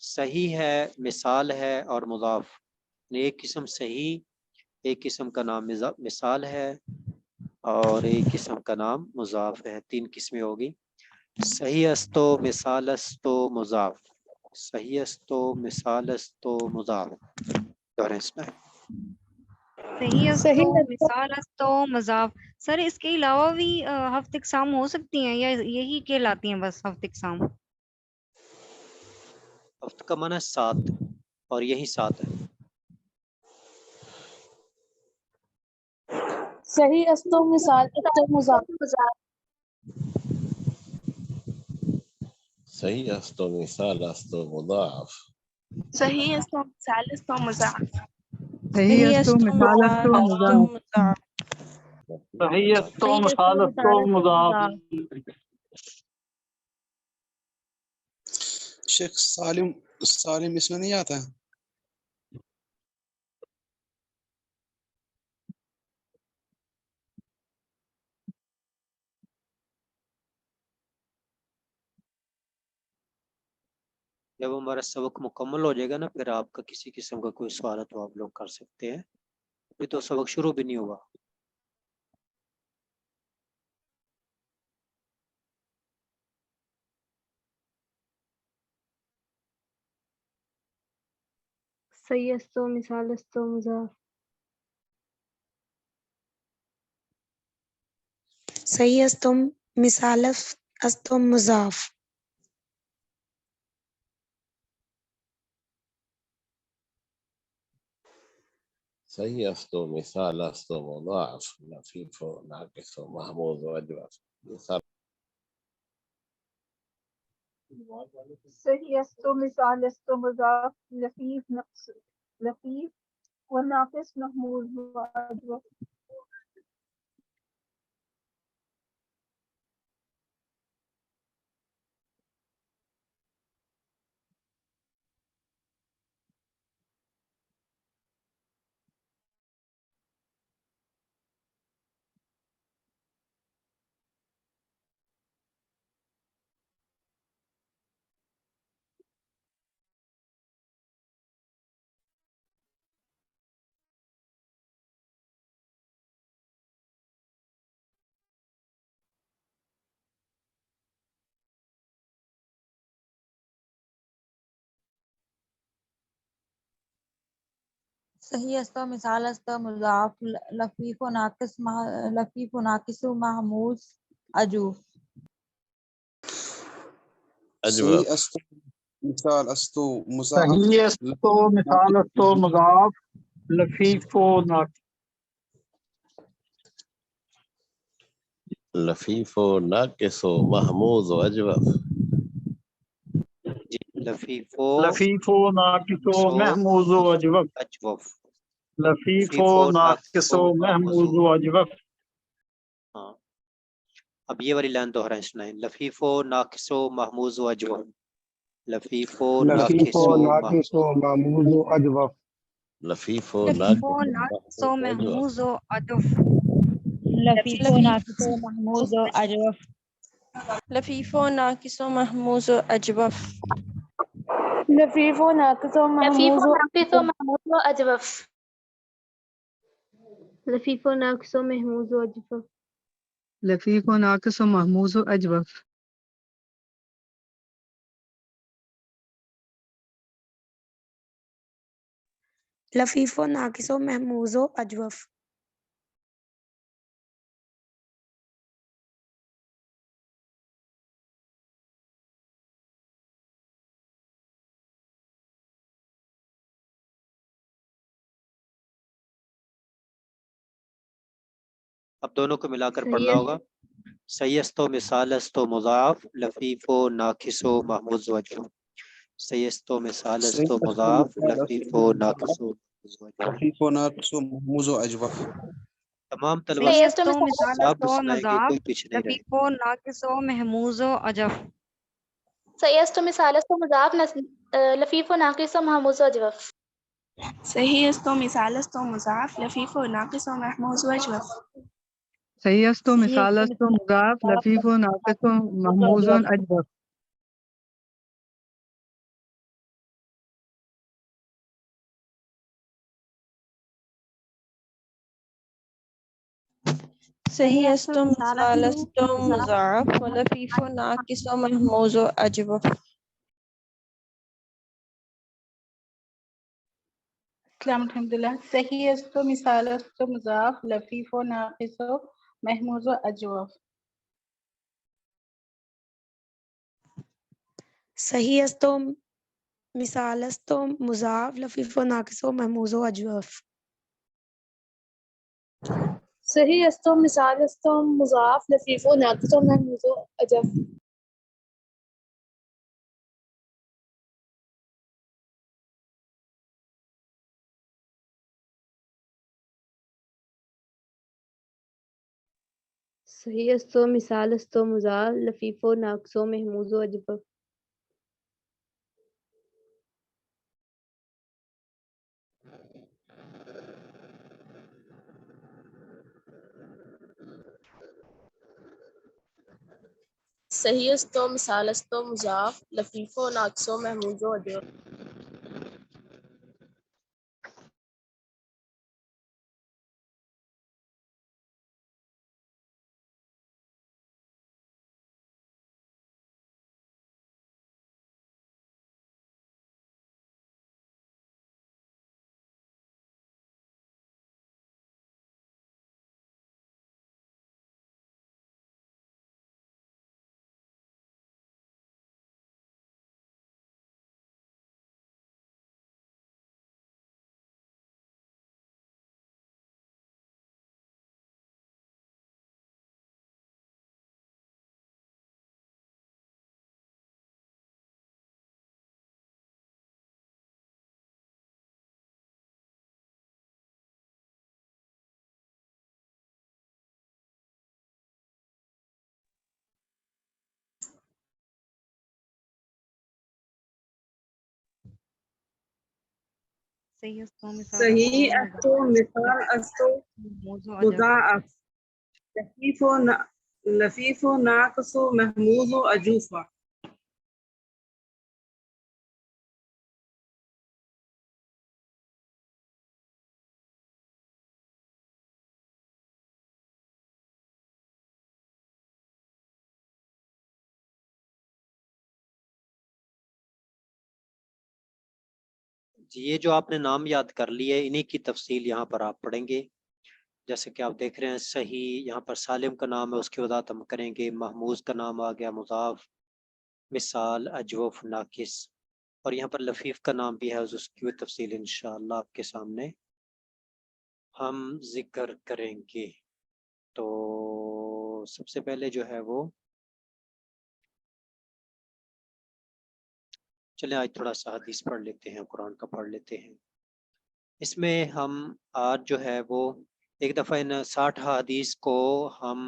Speaker 1: صحیح ہے، مثال ہے اور مضاف. ایک قسم صحیح، ایک قسم کا نام مثال ہے اور ایک قسم کا نام مضاف ہے. تین قسمیں ہوگی. صحیح استو مثال استو مضاف، صحیح استو مثال استو مضاف. دوہریں سنائیں.
Speaker 3: صحیح استو مثال استو مضاف. سر اس کے علاوہ بھی ہفت اقسام ہو سکتی ہیں یا یہی کہلاتی ہیں بس ہفت اقسام؟
Speaker 1: ہفت کا معنی سات اور یہی سات ہے.
Speaker 14: صحیح استو مثال استو مضاف.
Speaker 8: صحیح استو مثال استو مضاف.
Speaker 11: صحیح استو مثال استو مضاف.
Speaker 10: صحیح استو مثال استو مضاف.
Speaker 9: صحیح استو مثال استو مضاف.
Speaker 15: شیخ سالم اس میں نہیں آتا ہے.
Speaker 1: جب ہمارا سبق مکمل ہو جائے گا نا، پھر آپ کا کسی قسم کا کوئی سوال ہے تو آپ لوگ کر سکتے ہیں. ابھی تو سبق شروع بھی نہیں ہوا.
Speaker 14: صحیح استو مثال استو مضاف.
Speaker 2: صحیح استو مثال استو مضاف.
Speaker 8: صحیح استو مثال استو مضاف. لفيف ناقص محمود واجوف. مثال
Speaker 5: صحیح استو مثال استو مضاف. لفیف و ناقص محمود و اجوف.
Speaker 13: صحیح استو مثال استو مضاف. لفیف و ناقص لفیف و ناقص محمود اجوف.
Speaker 15: صحیح
Speaker 8: اجوف.
Speaker 15: استو مثال استو مضاف.
Speaker 9: صحیح استو مثال استو مضاف. لفیف و ناقص.
Speaker 8: لفيف ناقص محمود واجوف.
Speaker 1: جی لفیف و
Speaker 9: لفیف و ناقص و محمود و اجوف.
Speaker 1: اجوف.
Speaker 9: لفیف و ناقص و محمود و اجوف.
Speaker 1: ہاں اب یہ والی لائن دوہرائیں سنائیں. لفیف و ناقص و محموز و اجوف. لفیف و
Speaker 7: لفیف
Speaker 1: ناقص
Speaker 7: و
Speaker 1: و
Speaker 7: ناقص و معمول و اجوف.
Speaker 8: لفيف
Speaker 3: لفیف و
Speaker 8: ناقص
Speaker 3: ناقص و
Speaker 8: محمود
Speaker 3: محموز
Speaker 8: واجوف.
Speaker 3: و اجوف.
Speaker 13: لفیف و ناقص و محمود و اجوف.
Speaker 11: لفیف و ناقص و محموز و اجوف.
Speaker 14: لفیف و ناقص و محمود و
Speaker 5: اجوف.
Speaker 14: لفیف و ناقص و محمود و اجوف.
Speaker 10: لفیف و ناقص و محموز و اجوف.
Speaker 2: لفیف و ناقص و محموز و اجوف.
Speaker 1: اب دونوں کو ملا کر پڑھنا ہوگا. سیستو مثالستو مضاف لفیفو ناقصو محموز وجہ. سیستو مثالستو مضاف لفیفو ناقصو محموز وجہ.
Speaker 15: لفيف وناقص ومهموز وأجوف.
Speaker 1: تمام طلبہ
Speaker 2: سیستو
Speaker 1: آپ سنائیں گے کوئی پیچھے نہیں رہے.
Speaker 3: لفیف و ناقص و محموز و اجف.
Speaker 14: سیست مثالست مضاف لفیف و ناقص و محموز و اجوف.
Speaker 11: صحیح است و مثال است و مضاف لفیف و ناقص و محموز و اجوف.
Speaker 10: صحیح است و مثال است و مضاف لفیف و ناقص و محموز و اجوف.
Speaker 11: صحیح است و مثال است و مضاف لفیف و ناقص و محموز و اجوف.
Speaker 5: السلام الحمدللہ. صحیح است و مثال است و مضاف لفیف و ناقص و محموز و اجوف.
Speaker 2: صحیح است و مثال است و مضاف لفیف و ناقص و محموز و اجوف.
Speaker 14: صحیح است و مثال است و مضاف لفیف و ناقص و محموز و اجوف.
Speaker 16: صحیح است و مثال است و مضاف لفیف و ناقص و محموز و اجوف.
Speaker 11: صحیح است و مثال است و مضاف لفیف و ناقص و محموز و اجوف.
Speaker 3: صحیح است و مثال
Speaker 9: صحیح است و مثال است و
Speaker 3: محموز و اجف.
Speaker 9: مضاعف لفیف و ناقص و محموز و اجوف.
Speaker 1: جی یہ جو آپ نے نام یاد کر لیے انہی کی تفصیل یہاں پر آپ پڑھیں گے. جیسے کہ آپ دیکھ رہے ہیں صحیح یہاں پر سالم کا نام ہے اس کی وضاحت ہم کریں گے. محموز کا نام آ گیا مضاف مثال اجوف ناقص. اور یہاں پر لفیف کا نام بھی ہے اس کی تفصیل انشاءاللہ آپ کے سامنے ہم ذکر کریں گے. تو سب سے پہلے جو ہے وہ چلیں آج تھوڑا سا حدیث پڑھ لیتے ہیں قرآن کا پڑھ لیتے ہیں. اس میں ہم آج جو ہے وہ ایک دفعہ ان 60 حدیث کو ہم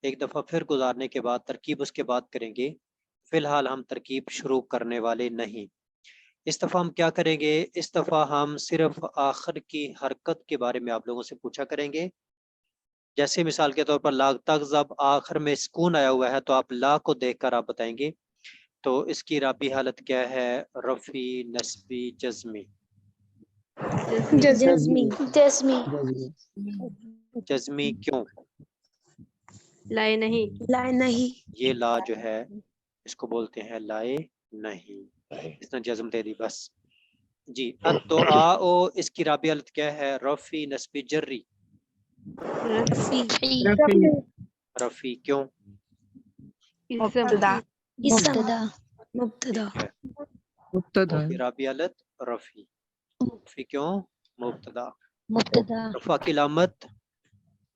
Speaker 1: ایک دفعہ پھر گزارنے کے بعد ترکیب اس کے بعد کریں گے. فی الحال ہم ترکیب شروع کرنے والے نہیں. اس دفعہ ہم کیا کریں گے؟ اس دفعہ ہم صرف آخر کی حرکت کے بارے میں آپ لوگوں سے پوچھا کریں گے. جیسے مثال کے طور پر لا تغضب آخر میں سکون آیا ہوا ہے تو آپ لا کو دیکھ کر آپ بتائیں گے تو اس کی رابی حالت کیا ہے؟ رفعی نسبی جزمی.
Speaker 14: جزمی. جزمی.
Speaker 1: جزمی کیوں؟
Speaker 16: لائے نہیں.
Speaker 2: لائے نہیں.
Speaker 1: یہ لا جو ہے اس کو بولتے ہیں لائے نہیں. اس نے جزم دے دی بس. جی الدعاء اس کی رابی حالت کیا ہے؟ رفعی نسبی جری. رفعی کیوں؟
Speaker 16: مبتدا.
Speaker 2: مبتدا.
Speaker 10: مبتدا
Speaker 1: کی رابی حالت رفعی. رفعی کیوں؟ مبتدا.
Speaker 16: مبتدا.
Speaker 1: رفع کی علامت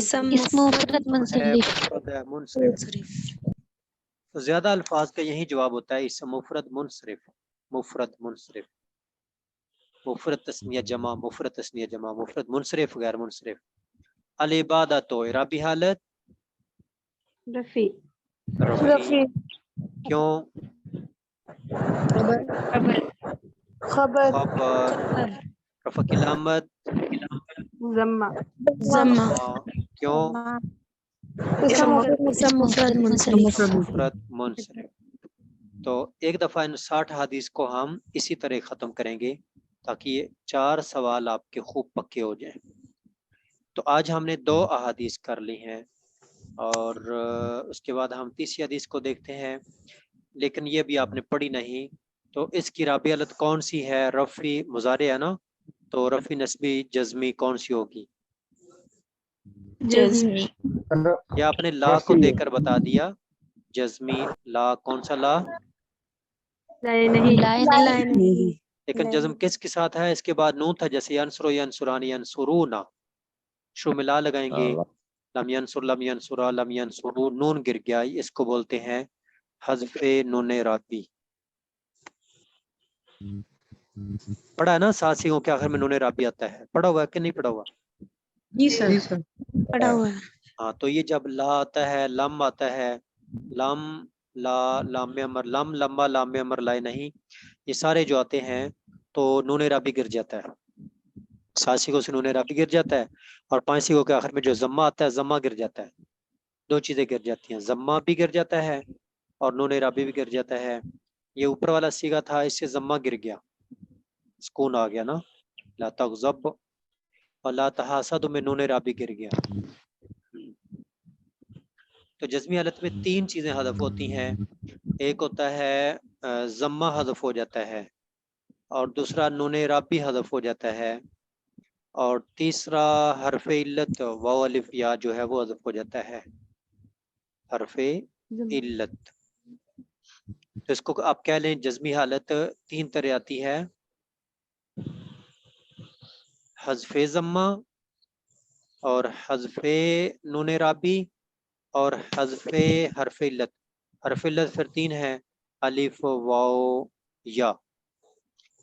Speaker 2: اسم
Speaker 17: مفرد منصرف
Speaker 1: مفرد ہے منصرف تو زیادہ الفاظ کا یہی جواب ہوتا ہے اسم مفرد منصرف مفرد تسنیہ جمع مفرد منصرف غیر منصرف العبادت تو اعرابی حالت
Speaker 16: رفی
Speaker 1: رفیع کیوں
Speaker 14: خبر
Speaker 1: رفع کی علامت
Speaker 16: ضمہ
Speaker 2: ضمہ
Speaker 1: کیوں
Speaker 2: اسم مفرد منصرف
Speaker 1: مفرد منصرف تو ایک دفعہ ان 60 حدیث کو ہم اسی طرح ختم کریں گے تاکہ یہ 4 سوال آپ کے خوب پکے ہو جائیں. تو آج ہم نے 2 احادیث کر لی ہیں اور اس کے بعد ہم تیسری حدیث کو دیکھتے ہیں، لیکن یہ بھی آپ نے پڑھی نہیں. تو اس کی رابع حالت کون سی ہے؟ رفعی مضارع ہے نا، تو رفعی نسبی جزمی کون سی ہوگی؟
Speaker 11: جزمی.
Speaker 1: یا آپ نے لا کو دے کر بتا دیا جزمی. لا کون سا لا؟
Speaker 2: نہیں
Speaker 1: لیکن جزم کس کے ساتھ ہے؟ اس کے بعد نون تھا، جیسے ینصر ینصرانی ینصرونا، شروع میں لا لگائیں گے. لم ینصر لم ینصرا لم ینصرو، نون گر گیا، اس کو بولتے ہیں حذف نون رابی. پڑھا ہے نا ساسیوں کے آخر میں نون رابی آتا ہے، پڑھا ہوا ہے کہ نہیں پڑھا ہوا؟
Speaker 10: جی سر
Speaker 2: پڑھا ہوا ہے.
Speaker 1: ہاں تو یہ جب لا آتا ہے، لم آتا ہے، لم لا لام امر لم لمبا لام امر لائے نہیں، یہ سارے جو آتے ہیں تو نون رابی گر جاتا ہے. ساسیوں سے نون رابی گر جاتا ہے اور پانچیوں کے آخر میں جو ضمہ آتا ہے ضمہ گر جاتا ہے. 2 چیزیں گر جاتی ہیں، ضمہ بھی گر جاتا ہے اور نون رابی بھی گر جاتا ہے. یہ اوپر والا سیگا تھا، اس سے ضمہ گر گیا، سکون آ گیا نا، لا تغضب، اور لا تحاسد میں نون رابی گر گیا. تو جزمی حالت میں 3 چیزیں حذف ہوتی ہیں. ایک ہوتا ہے ضمہ حذف ہو جاتا ہے، اور دوسرا نون رابی حذف ہو جاتا ہے، اور تیسرا حرف علت واو الف یا جو ہے وہ حذف ہو جاتا ہے، حرف علت. تو اس کو آپ کہہ لیں جزمی حالت 3 طرح آتی ہے: حذف ضمہ اور حذف نون رابی اور حذف حرف علت. حرف علت پھر 3 ہے: الف واو یا.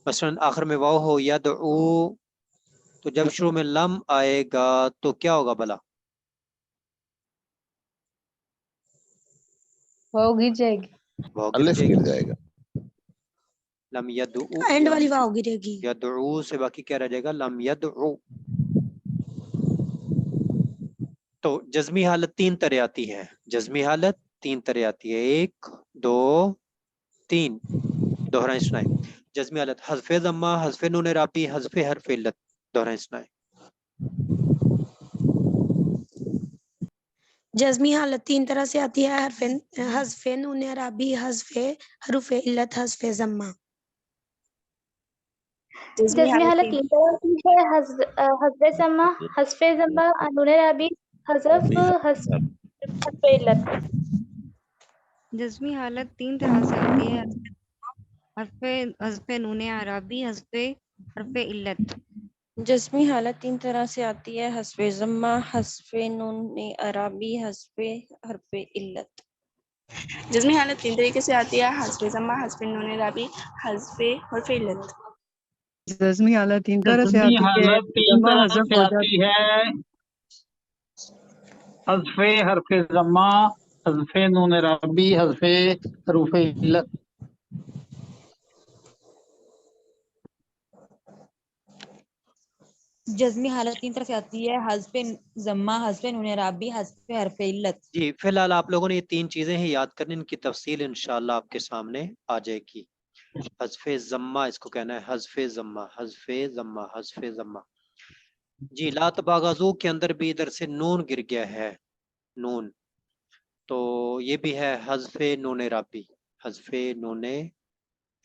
Speaker 1: مثلا آخر میں واو ہو یدعو، تو جب شروع میں لم آئے گا تو کیا ہوگا بلا؟
Speaker 11: واو گر جائے گی.
Speaker 8: الف گر جائے گا.
Speaker 1: لم یدعو،
Speaker 2: اینڈ والی واو گرے گی.
Speaker 1: یدعو سے باقی کیا رہ جائے گا؟ لم یدعو. تو جزمی حالت 3 طرح آتی ہے. جزمی حالت 3 طرح آتی ہے، 1 2 3. دوہرائیں سنائیں. جزمی حالت حذف ضمہ، حذف نون رابی، حذف حرف علت. دوہرائیں سنائیں.
Speaker 2: جزمی حالت 3 طرح سے آتی ہے: حذف نون رابی، حذف حروف علت، حذف ضمہ.
Speaker 17: جزمی حالت 3 طرح کی ہے: حذف ضمہ، حذف ضمہ، نون رابی، حذف حرف علت.
Speaker 3: جزمی حالت 3 طرح سے آتی ہے: حذف نون عربی، حذف حرف علت.
Speaker 11: جزمی حالت 3 طرح سے آتی ہے: حذف ضمہ، حذف نون عربی، حذف حرف علت.
Speaker 5: جزمی حالت 3 طریقے سے آتی ہے: حذف ضمہ، حذف نون رابی، حذف حرف علت.
Speaker 10: جزمی حالت 3 طرح سے
Speaker 9: جزمی
Speaker 10: آتی ہے:
Speaker 9: حالت 3
Speaker 10: ضمہ
Speaker 9: طرح
Speaker 10: حذف
Speaker 9: سے
Speaker 10: ہو
Speaker 9: آتی
Speaker 10: جاتا
Speaker 9: ہے: حذف حرف ضمہ، حذف نون رابی، حذف حروف علت.
Speaker 6: جزمی حالت 3 طرح سے آتی ہے: حذف ضمہ، حذف نون رابی، حذف حرف علت.
Speaker 1: جی فی الحال آپ لوگوں نے یہ 3 چیزیں ہی یاد کرنی، ان کی تفصیل انشاءاللہ آپ کے سامنے آ جائے گی. حذف ضمہ اس کو کہنا ہے حذف ضمہ، حذف ضمہ، حذف ضمہ. جی لا تباغضوا کے اندر بھی ادھر سے نون گر گیا ہے، نون، تو یہ بھی ہے حذف نون رابی، حذف نون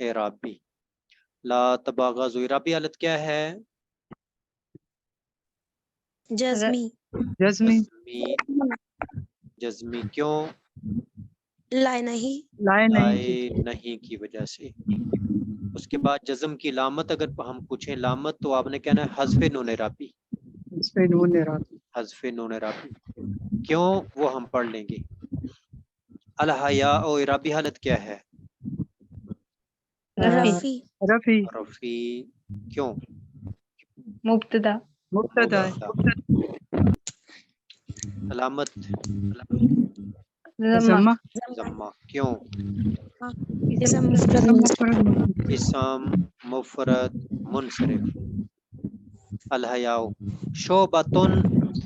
Speaker 1: رابی. لا تباغضوا رابی حالت کیا ہے؟
Speaker 2: جزمی.
Speaker 10: جزمی
Speaker 1: جزمی کیوں؟
Speaker 2: لائے نہیں.
Speaker 10: لائے نہیں
Speaker 1: لائے نہیں کی وجہ سے. اس کے بعد جزم کی علامت اگر ہم پوچھیں علامت تو آپ نے کہنا ہے حذف نون رابی، حذف نون رابی. کیوں؟ وہ ہم پڑھ لیں گے. الحیاء اور عرابی حالت کیا ہے؟
Speaker 2: رفی
Speaker 1: رفی. کیوں؟
Speaker 16: مبتدا
Speaker 1: علامت
Speaker 16: ضمہ
Speaker 1: ضمہ. کیوں؟
Speaker 2: اسم مفرد منصرف.
Speaker 1: اسم مفرد منصرف. الحیاء شعبۃ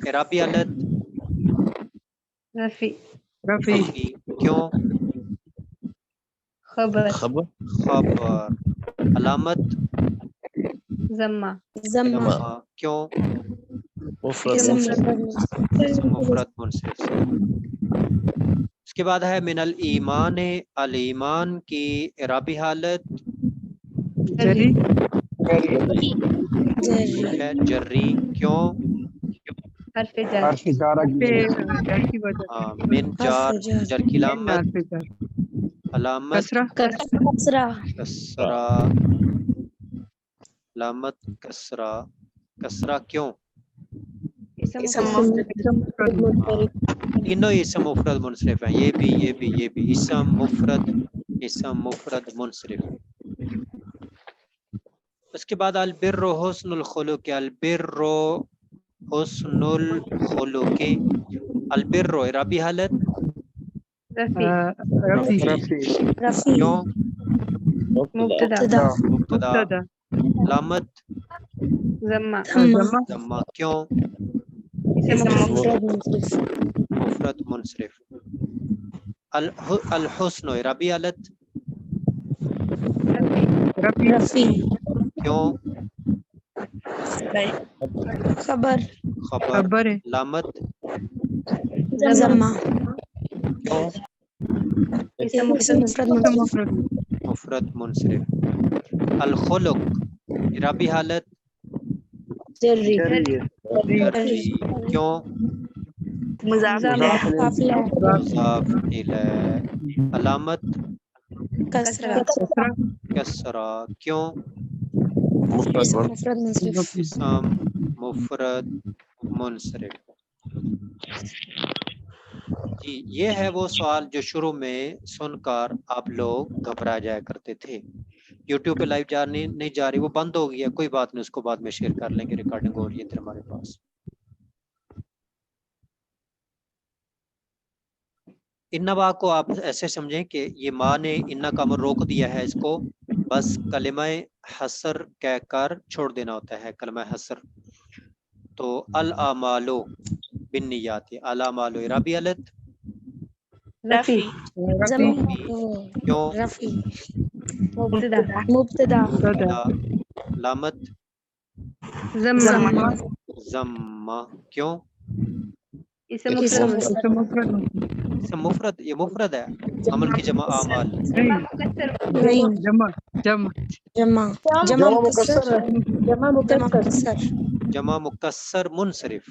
Speaker 1: عرابی حالت
Speaker 16: رفی
Speaker 1: رفی. کیوں؟
Speaker 16: خبر
Speaker 1: خبر. علامت
Speaker 16: ضمہ
Speaker 2: ضمہ.
Speaker 1: کیوں؟
Speaker 8: مفرد
Speaker 2: اسم
Speaker 8: منصرف.
Speaker 2: مفرد منصرف.
Speaker 1: اسم مفرد منصرف سے. اس کے بعد ہے من الایمان، الایمان کی عرابی حالت
Speaker 16: جری
Speaker 1: جری. کیوں؟
Speaker 16: حرف جر
Speaker 7: حرف جارہ کی
Speaker 1: ہاں من جار. جر کی علامت علامت
Speaker 2: کسرہ.
Speaker 1: کسرہ. علامت کسرہ. کسرہ. کیوں؟ تینوں اسم مفرد منصرف ہیں. یہ بھی اسم مفرد منصرف. اس کے بعد البر حسن الخلق. البر حسن الخلق. البر عرابی حالت
Speaker 16: رفی
Speaker 2: رفی.
Speaker 1: کیوں؟
Speaker 16: مبتدا
Speaker 1: مبتدا. علامت
Speaker 16: ضمہ
Speaker 1: ضمہ. کیوں؟
Speaker 16: اسم
Speaker 2: مفرد منصرف.
Speaker 1: مفرد منصرف. الحسن عرابی حالت
Speaker 2: رفی.
Speaker 1: کیوں؟
Speaker 2: خبر.
Speaker 1: خبر. علامت
Speaker 2: ضمہ.
Speaker 1: کیوں؟
Speaker 2: اسم مفرد منصرف.
Speaker 1: مفرد منصرف. الخلق عرابی حالت
Speaker 2: جری.
Speaker 1: جری. کیوں؟
Speaker 2: مضاف
Speaker 1: مضاف الیہ. علامت
Speaker 2: کسرہ.
Speaker 1: کسرہ. کیوں؟
Speaker 2: اسم مفرد منصرف.
Speaker 1: اسم مفرد منصرف. جی یہ ہے وہ سوال جو شروع میں سن کر آپ لوگ گھبرا جایا کرتے تھے. یوٹیوب پہ لائیو جانی نہیں جا رہی، وہ بند ہو گئی ہے، کوئی بات نہیں، اس کو بعد میں شیئر کر لیں گے. ریکارڈنگ ہو رہی ہے ادھر ہمارے پاس. انوا کو آپ ایسے سمجھیں کہ یہ ماں نے انا کا امر روک دیا ہے، اس کو بس کلمہ حسر کہہ کر چھوڑ دینا ہوتا ہے. کلمہ حسر. تو الاعمال بالنیات. الاعمال عرابی حالت
Speaker 16: رفی
Speaker 1: کیوں؟
Speaker 2: رفی.
Speaker 16: مبتدا
Speaker 1: علامت
Speaker 16: ضمہ
Speaker 1: ضمہ. کیوں؟
Speaker 16: اسم
Speaker 1: مفرد. یہ مفرد ہے. عمل کی جمع اعمال.
Speaker 2: جمع مکسر.
Speaker 1: جمع مکسر منصرف.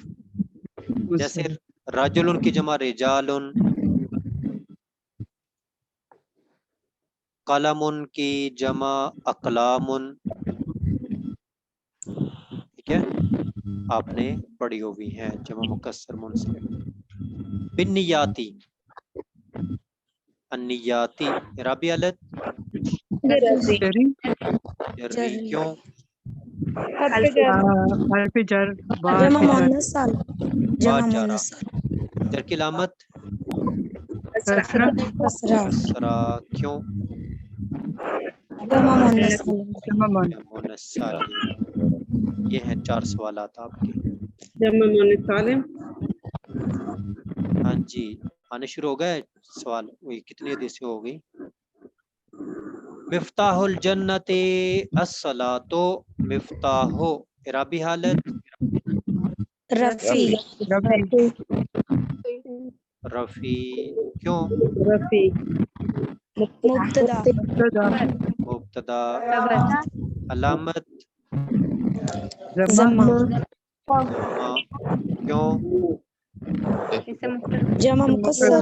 Speaker 1: جیسے رجل کی جمع رجال، قلم کی جمع اقلام. ٹھیک ہے، آپ نے پڑھی ہوئی ہیں جمع مکسر منصرف. بالنیاتی. النیاتی عرابی حالت جری. کیوں؟
Speaker 10: حرف جر
Speaker 2: جمع مؤنث سالم. جمع
Speaker 1: باجارہ.
Speaker 2: مؤنث سالم.
Speaker 1: جر کی علامت
Speaker 2: کسرہ.
Speaker 1: کسرہ. کیوں؟
Speaker 2: جمع مؤنث سالم.
Speaker 1: مؤنث سالم. یہ ہیں 4 سوالات آپ کے.
Speaker 18: جمع مؤنث سالم.
Speaker 1: ہاں جی آنے شروع ہو گئے سوال. وہی کتنی حدیثیں ہو گئی. مفتاح الجنت الصلاۃ. مفتاح عرابی حالت
Speaker 2: رفی.
Speaker 1: رفی. کیوں؟
Speaker 18: رفی.
Speaker 2: مبتدا.
Speaker 1: مبتدا. علامت
Speaker 2: ضمہ.
Speaker 1: کیوں؟
Speaker 2: جمع مکسر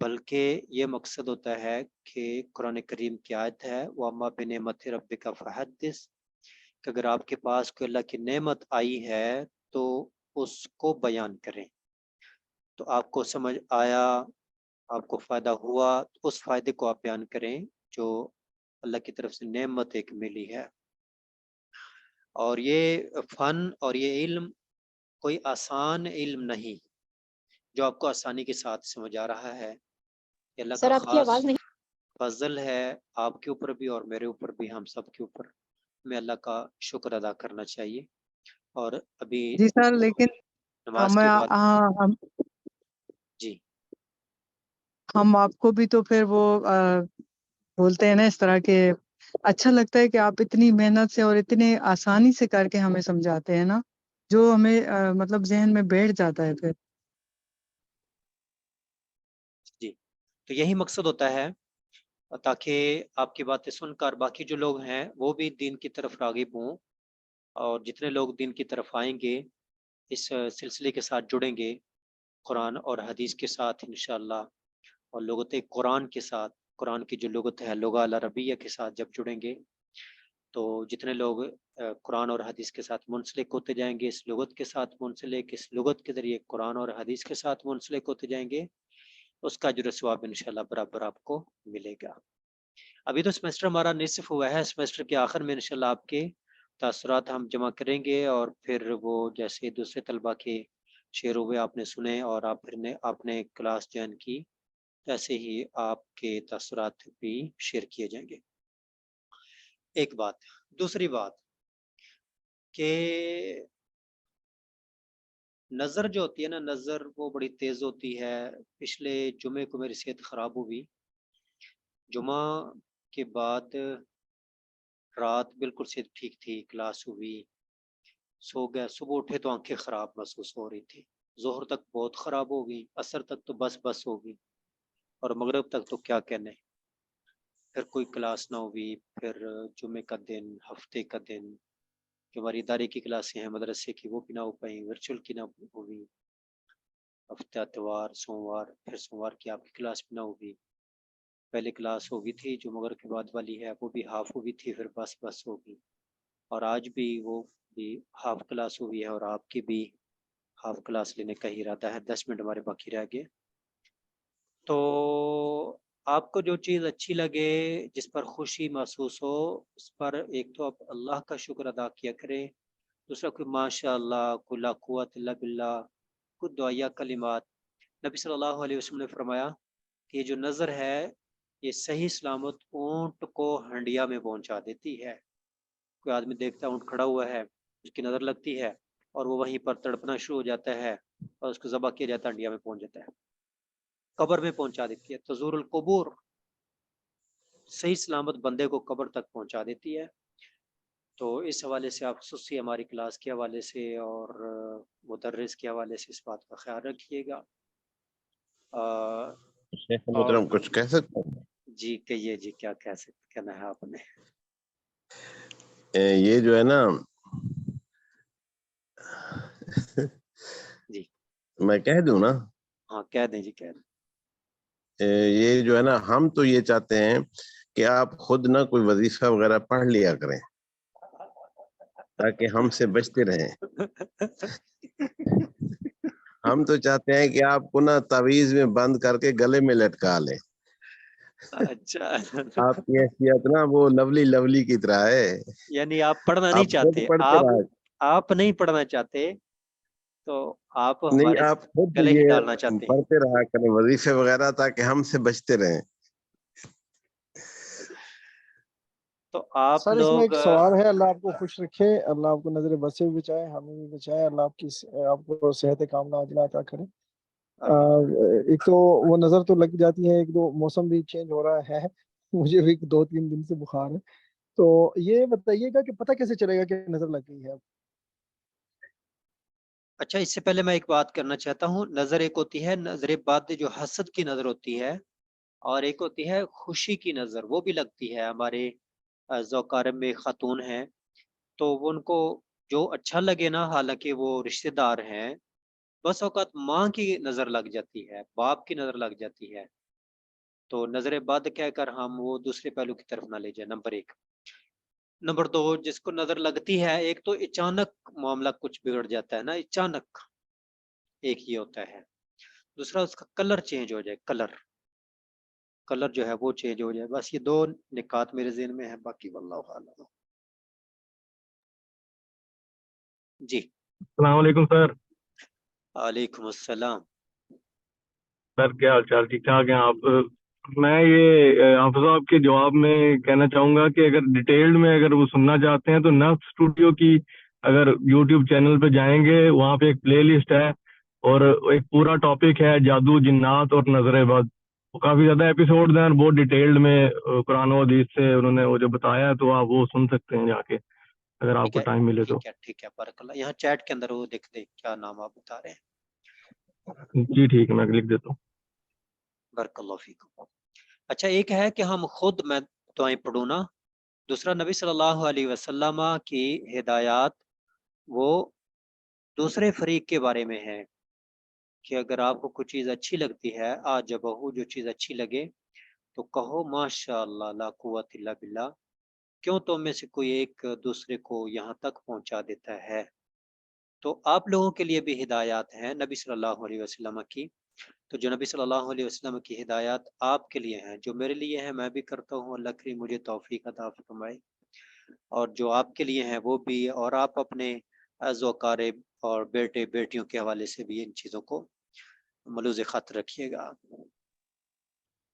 Speaker 1: بلکہ یہ مقصد ہوتا ہے کہ قرآن کریم کی آیت ہے وَأَمَّا بِنِعْمَةِ رَبِّكَ فَحَدِّثْ، کہ اگر آپ کے پاس کوئی اللہ کی نعمت آئی ہے تو اس کو بیان کریں. تو آپ کو سمجھ آیا، آپ کو فائدہ ہوا، تو اس فائدے کو آپ بیان کریں جو اللہ کی طرف سے نعمت ایک ملی ہے. اور یہ فن اور یہ علم کوئی آسان علم نہیں جو آپ کو آسانی کے ساتھ سمجھ آ رہا ہے. یہ اللہ
Speaker 17: سر
Speaker 1: کا
Speaker 17: آپ کی
Speaker 1: خاص
Speaker 17: آواز نہیں
Speaker 1: فضل ہے آپ کے اوپر بھی اور میرے اوپر بھی، ہم سب کے اوپر. ہمیں اللہ کا شکر ادا کرنا چاہیے. اور ابھی
Speaker 10: جی سر، لیکن
Speaker 1: نماز
Speaker 10: میں
Speaker 1: کے بعد جی
Speaker 10: ہم آپ کو بھی تو پھر وہ بولتے ہیں نا اس طرح کے، اچھا لگتا ہے کہ آپ اتنی محنت سے اور اتنے آسانی سے کر کے ہمیں سمجھاتے ہیں نا، جو ہمیں مطلب ذہن میں بیٹھ جاتا ہے پھر.
Speaker 1: جی تو یہی مقصد ہوتا ہے تاکہ آپ کی باتیں سن کر باقی جو لوگ ہیں وہ بھی دین کی طرف راغب ہوں، اور جتنے لوگ دین کی طرف آئیں گے اس سلسلے کے ساتھ جڑیں گے قرآن اور حدیث کے ساتھ انشاءاللہ، اور لغت قرآن کے ساتھ، قرآن کی جو لغت ہے لغہ العربیہ کے ساتھ جب جڑیں گے تو جتنے لوگ قرآن اور حدیث کے ساتھ منسلک ہوتے جائیں گے، اس لغت کے ساتھ منسلک، اس لغت کے ذریعے قرآن اور حدیث کے ساتھ منسلک ہوتے جائیں گے، اس کا اجر و ثواب انشاءاللہ برابر آپ کو ملے گا. ابھی تو سیمسٹر ہمارا نصف ہوا ہے، سیمسٹر کے آخر میں انشاءاللہ آپ کے تاثرات ہم جمع کریں گے، اور پھر وہ جیسے دوسرے طلبہ کے شعر ہوئے آپ نے سنے اور آپ نے کلاس جوائن کی، ایسے ہی آپ کے تاثرات بھی شیئر کیے جائیں گے. ایک بات. دوسری بات کہ نظر جو ہوتی ہے نا، نظر وہ بڑی تیز ہوتی ہے. پچھلے جمعے کو میری صحت خراب ہوئی، جمعہ کے بعد رات بالکل صحت ٹھیک تھی، کلاس ہوئی، سو گئے، صبح اٹھے تو آنکھیں خراب محسوس ہو رہی تھی، ظہر تک بہت خراب ہو گئی، عصر تک تو بس ہو گئی، اور مغرب تک تو کیا کہنے. پھر کوئی کلاس نہ ہوئی. پھر جمعے کا دن، ہفتے کا دن، جو ہماری ادارے کی کلاسیں ہیں مدرسے کی وہ بھی نہ ہو پائیں، ورچوئل کی نہ ہوئی. ہفتہ اتوار، سوموار، پھر سوموار کی آپ کی کلاس بھی نہ ہوگی. پہلے کلاس ہوگی تھی جو مغرب کے بعد والی ہے وہ بھی ہاف ہوگی تھی، پھر بس ہوگی. اور آج بھی وہ بھی ہاف کلاس ہوئی ہے، اور آپ کی بھی ہاف کلاس لینے کا ہی ارادہ ہے. 10 منٹ ہمارے باقی رہ گئے. تو آپ کو جو چیز اچھی لگے، جس پر خوشی محسوس ہو، اس پر ایک تو آپ اللہ کا شکر ادا کیا کریں، دوسرا کوئی ماشاء اللہ، کوئی لا قوت الا باللہ، کوئی دعائیہ کلمات. نبی صلی اللہ علیہ وسلم نے فرمایا کہ یہ جو نظر ہے یہ صحیح سلامت اونٹ کو ہنڈیا میں پہنچا دیتی ہے. کوئی آدمی دیکھتا ہے اونٹ کھڑا ہوا ہے، اس کی نظر لگتی ہے اور وہ وہیں پر تڑپنا شروع ہو جاتا ہے اور اس کو ذبح کیا جاتا ہے، ہنڈیا میں پہنچ جاتا ہے، قبر میں پہنچا دیتی ہے. تزور القبور، صحیح سلامت بندے کو قبر تک پہنچا دیتی ہے. تو اس حوالے سے آپ خصوصی ہماری کلاس کے حوالے سے اور مدرس کے حوالے سے اس بات کا خیال رکھیے گا.
Speaker 8: شیخ محترم کچھ کہہ سکتے ہیں؟
Speaker 1: جی کہیے، جی کیا کہنا ہے آپ نے؟
Speaker 8: یہ جو ہے نا
Speaker 1: جی
Speaker 8: میں کہہ دوں نا؟
Speaker 1: ہاں کہہ دیں جی، کہہ دیں.
Speaker 8: یہ جو ہے نا، ہم تو یہ چاہتے ہیں کہ آپ خود نہ کوئی وظیفہ وغیرہ پڑھ لیا کریں تاکہ ہم سے بچتے رہیں. ہم تو چاہتے ہیں کہ آپ کو نا تعویذ میں بند کر کے گلے میں لٹکا لیں.
Speaker 1: اچھا
Speaker 8: آپ کی حیثیت نا وہ لولی کی طرح ہے.
Speaker 1: یعنی آپ پڑھنا نہیں
Speaker 8: آپ خود
Speaker 1: چاہتے،
Speaker 8: پڑھتے رہا.
Speaker 1: آپ نہیں پڑھنا چاہتے، تو آپ
Speaker 8: نہیں،
Speaker 1: ہمارے
Speaker 8: آپ خود
Speaker 1: گلے ہی
Speaker 8: یہ
Speaker 1: ڈالنا چاہتے ہیں.
Speaker 8: پڑھتے رہا کریں وظیفے وغیرہ تاکہ ہم سے بچتے رہیں.
Speaker 1: تو آپ
Speaker 19: سر اس میں
Speaker 1: لوگ
Speaker 19: ایک سوال ہے. اللہ آپ کو خوش رکھے، اللہ آپ کو نظر بد سے بھی بچائے، ہمیں بھی بچائے، اللہ آپ کو صحت کاملہ عاجلہ عطا کرے. ایک تو وہ نظر تو لگ جاتی ہے، ایک دو موسم بھی چینج ہو رہا ہے، مجھے بھی 2-3 دن سے بخار ہے. تو یہ بتائیے گا کہ پتہ کیسے چلے گا کہ نظر لگ گئی ہے؟
Speaker 1: اچھا، اس سے پہلے میں ایک بات کرنا چاہتا ہوں. نظر ایک ہوتی ہے نظر بد جو حسد کی نظر ہوتی ہے، اور ایک ہوتی ہے خوشی کی نظر، وہ بھی لگتی ہے. ہمارے ذوقارم میں خاتون ہیں تو وہ ان کو جو اچھا لگے نا، حالانکہ وہ رشتہ دار ہیں، بس اوقات ماں کی نظر لگ جاتی ہے، باپ کی نظر لگ جاتی ہے، تو نظر بد کہہ کر ہم وہ دوسرے پہلو کی طرف نہ لے جائیں، نمبر 1۔ نمبر 2، جس کو نظر لگتی ہے، ایک تو اچانک معاملہ کچھ بگڑ جاتا ہے نا، اچانک ایک یہ ہوتا ہے، دوسرا اس کا کلر چینج ہو جائے، کلر جو ہے وہ چینج ہو جائے۔ بس یہ 2 نکات میرے ذہن میں ہیں، باقی واللہ اعلم۔ جی
Speaker 20: السلام علیکم سر۔
Speaker 1: وعلیکم السلام۔
Speaker 20: سر کیا حال چال، ٹھیک ٹھاک ہیں آپ؟ میں یہ حافظ صاحب کے جواب میں کہنا چاہوں گا کہ اگر ڈیٹیلڈ میں اگر وہ سننا چاہتے ہیں تو نفس اسٹوڈیو کی اگر یوٹیوب چینل پہ جائیں گے، وہاں پہ ایک پلے لسٹ ہے اور ایک پورا ٹاپک ہے جادو، جنات اور نظر بد۔ وہ کافی زیادہ ایپیسوڈز ہیں اور بہت ڈیٹیلڈ میں قرآن و حدیث سے انہوں نے وہ جو بتایا ہے، تو آپ وہ سن سکتے ہیں جا کے اگر آپ
Speaker 1: ٹھیک
Speaker 20: کو
Speaker 1: ہے،
Speaker 20: ٹائم ملے تو۔
Speaker 1: ٹھیک ہے، بارک اللہ۔ یہاں چیٹ کے اندر وہ لکھ دیں کیا نام آپ بتا رہے ہیں۔
Speaker 20: جی ٹھیک ہے، میں لکھ دیتا ہوں۔
Speaker 1: بارک اللہ فیکم۔ اچھا، ایک ہے کہ ہم خود، میں دعائیں پڑھوں نا، دوسرا نبی صلی اللہ علیہ وسلم کی ہدایات وہ دوسرے فریق کے بارے میں ہے کہ اگر آپ کو کوئی چیز اچھی لگتی ہے، آج بہو جو چیز اچھی لگے تو کہو ماشاء اللہ لا قوت الا باللہ، کیوں تم میں سے کوئی ایک دوسرے کو یہاں تک پہنچا دیتا ہے۔ تو آپ لوگوں کے لیے بھی ہدایات ہیں نبی صلی اللہ علیہ وسلم کی، تو جو نبی صلی اللہ علیہ وسلم کی ہدایات آپ کے لیے ہیں، جو میرے لیے ہیں، میں بھی کرتا ہوں، اللہ کریم مجھے توفیق عطا فرمائے، اور جو آپ کے لیے ہیں وہ بھی، اور آپ اپنے عز و اقارب اور بیٹے بیٹیوں کے حوالے سے بھی ان چیزوں کو ملوز خط رکھیے گا۔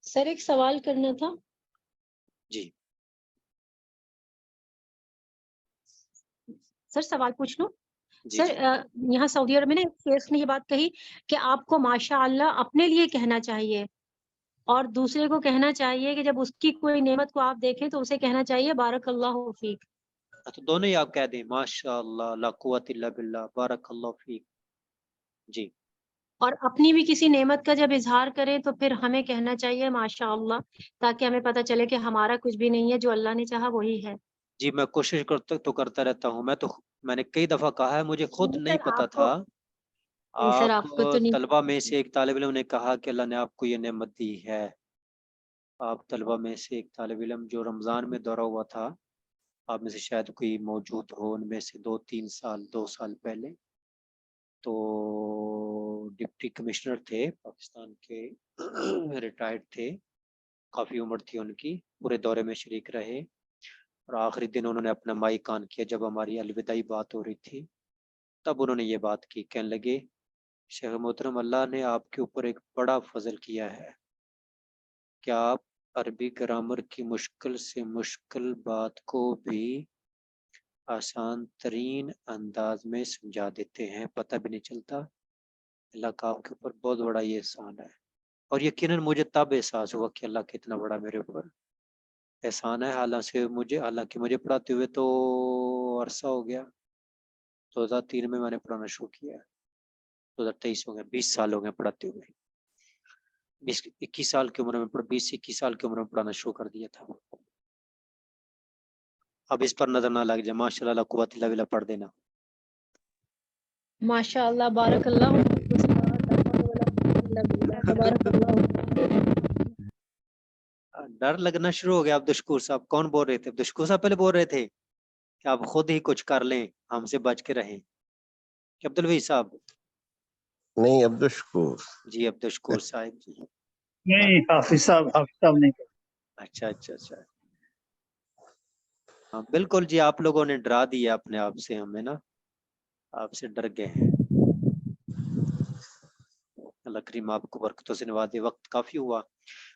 Speaker 17: سر ایک سوال کرنا تھا۔
Speaker 1: جی
Speaker 17: سر سوال پوچھ لوں؟
Speaker 1: جی
Speaker 17: سر
Speaker 1: جی
Speaker 17: یہاں سعودی عرب میں نا ایک شیخ نے یہ بات کہی کہ آپ کو ماشاء اللہ اپنے لیے کہنا چاہیے اور دوسرے کو کہنا چاہیے کہ جب اس کی کوئی نعمت کو آپ دیکھیں تو اسے کہنا چاہیے بارک اللہ فیک۔
Speaker 1: تو دونوں ہی آپ کہہ دیں، ماشاء اللہ لا قوت الا باللہ، بارک اللہ فیک۔ جی
Speaker 17: اور اپنی بھی کسی نعمت کا جب اظہار کریں تو پھر ہمیں کہنا چاہیے ماشاء اللہ، تاکہ ہمیں پتہ چلے کہ ہمارا کچھ بھی نہیں ہے، جو اللہ نے چاہا وہی ہے۔
Speaker 1: جی، میں کوشش کرتا رہتا ہوں، میں نے کئی دفعہ کہا ہے، مجھے خود
Speaker 17: نہیں
Speaker 1: نہیں
Speaker 17: سر
Speaker 1: پتا
Speaker 17: آپ کو،
Speaker 1: تھا۔
Speaker 17: نہیں سر
Speaker 1: آپ
Speaker 17: آپ کو تو نہیں
Speaker 1: طلبہ میں سے ایک طالب علم نے کہا کہ اللہ نے آپ کو یہ نعمت دی ہے۔ آپ طلبہ میں سے ایک طالب علم جو رمضان میں دورہ ہوا تھا، آپ میں سے شاید کوئی موجود ہو، ان میں سے 2 سال پہلے، تو ڈپٹی کمشنر تھے پاکستان کے، ریٹائرڈ تھے، کافی عمر تھی ان کی، پورے دورے میں شریک رہے، اور آخری دن انہوں نے اپنا مائک آن کیا جب ہماری الوداعی بات ہو رہی تھی، تب انہوں نے یہ بات کی، کہنے لگے شیخ محترم، اللہ نے آپ کے اوپر ایک بڑا فضل کیا ہے کہ آپ عربی گرامر کی مشکل سے مشکل بات کو بھی آسان ترین انداز میں سمجھا دیتے ہیں، پتہ بھی نہیں چلتا۔ اللہ کا آپ کے اوپر بہت بڑا یہ احسان ہے، اور یقیناً مجھے تب احساس ہوا کہ اللہ کتنا بڑا میرے اوپر احسان ہے۔ حالانکہ مجھے پڑھاتے ہوئے تو عرصہ ہو گیا، 2003 میں نے پڑھانا شروع کیا، 2023 ہو گیا، 20 سال ہو گئے پڑھاتے ہوئے، 21 سال کی عمر میں 20-21 سال کی عمر میں پڑھانا شروع کر دیا تھا۔ اب اس پر نظر نہ لگ جائے، ماشاء اللہ لا قوت الا باللہ پڑھ دینا۔
Speaker 17: ماشاء اللہ بارک اللہ، بارک اللہ۔
Speaker 1: ڈر لگنا شروع ہو گیا۔ عبدالشکور صاحب کون بول رہے تھے؟ عبدالشکور صاحب پہلے بول رہے تھے کہ آپ خود ہی کچھ کر لیں، ہم سے بچ کے رہیں، کہ عبدالوی صاحب؟
Speaker 8: نہیں، عبدالشکور۔
Speaker 1: جی عبدالشکور صاحب جی۔
Speaker 9: نہیں، حافظ صاحب نہیں۔
Speaker 1: اچھا، ہاں بالکل جی، آپ لوگوں نے ڈرا دیا اپنے آپ سے، ہمیں نا آپ سے ڈر گئے ہیں۔ اللہ کریم آپ کو برکتوں سے نوازے۔ وقت کافی ہوا۔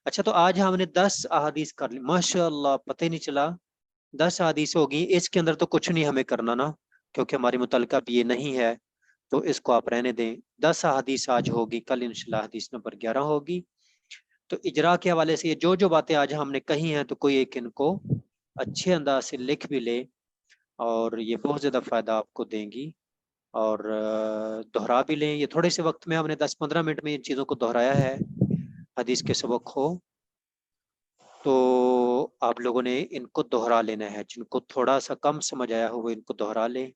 Speaker 1: اچھا، تو آج ہم نے 10 احادیث کر لی، ماشاء اللہ پتہ ہی نہیں چلا 10 احادیث ہوگی۔ اس کے اندر تو کچھ نہیں ہمیں کرنا نا، کیونکہ ہماری متعلقہ بھی یہ نہیں ہے، تو اس کو آپ رہنے دیں۔ 10 احادیث آج ہوگی، کل انشاءاللہ حدیث نمبر 11 ہوگی۔ تو اجرا کے حوالے سے یہ جو باتیں آج ہم نے کہی ہیں، تو کوئی ایک ان کو اچھے انداز سے لکھ بھی لے، اور یہ بہت زیادہ فائدہ آپ کو دیں گی، اور دہرا بھی لیں۔ یہ تھوڑے سے وقت میں ہم نے 10-15 منٹ میں ان چیزوں کو دہرایا ہے، حدیث کے سبق ہو تو آپ لوگوں نے ان کو دہرا لینا ہے۔ جن کو تھوڑا سا کم سمجھ آیا ہو وہ ان کو دہرا لیں۔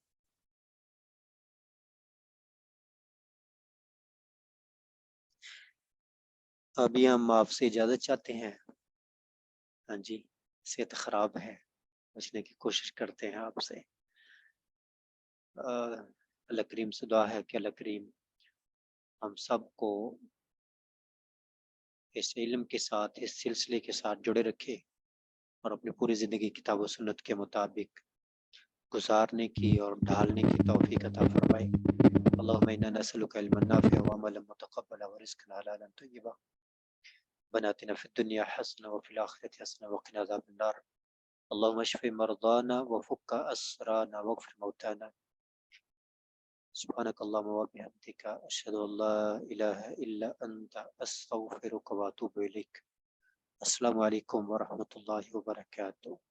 Speaker 1: ابھی ہم آپ سے اجازت چاہتے ہیں. ہاں جی، صحت خراب ہے، بچنے کی کوشش کرتے ہیں آپ سے. اللہ کریم سے دعا ہے کہ اللہ کریم ہم سب کو اس علم کے ساتھ، اس سلسلے کے ساتھ جڑے رکھے اور اپنی پوری زندگی کتاب و سنت کے مطابق گزارنے کی اور ڈھالنے کی توفیق عطا فرمائے. اللهم انا نسألك علما نافعا وعملا متقبلا ورزقا حلالا طيبا. ربنا آتنا في الدنيا حسنة وفي الآخرة حسنة وقنا عذاب النار. اللهم اشف مرضانا وفك أسرانا واغفر موتانا. سبحانك اللهم وبحمدك أشهد أن لا إله إلا أنت أستغفرك وأتوب إليك. السلام عليكم ورحمة الله وبركاته.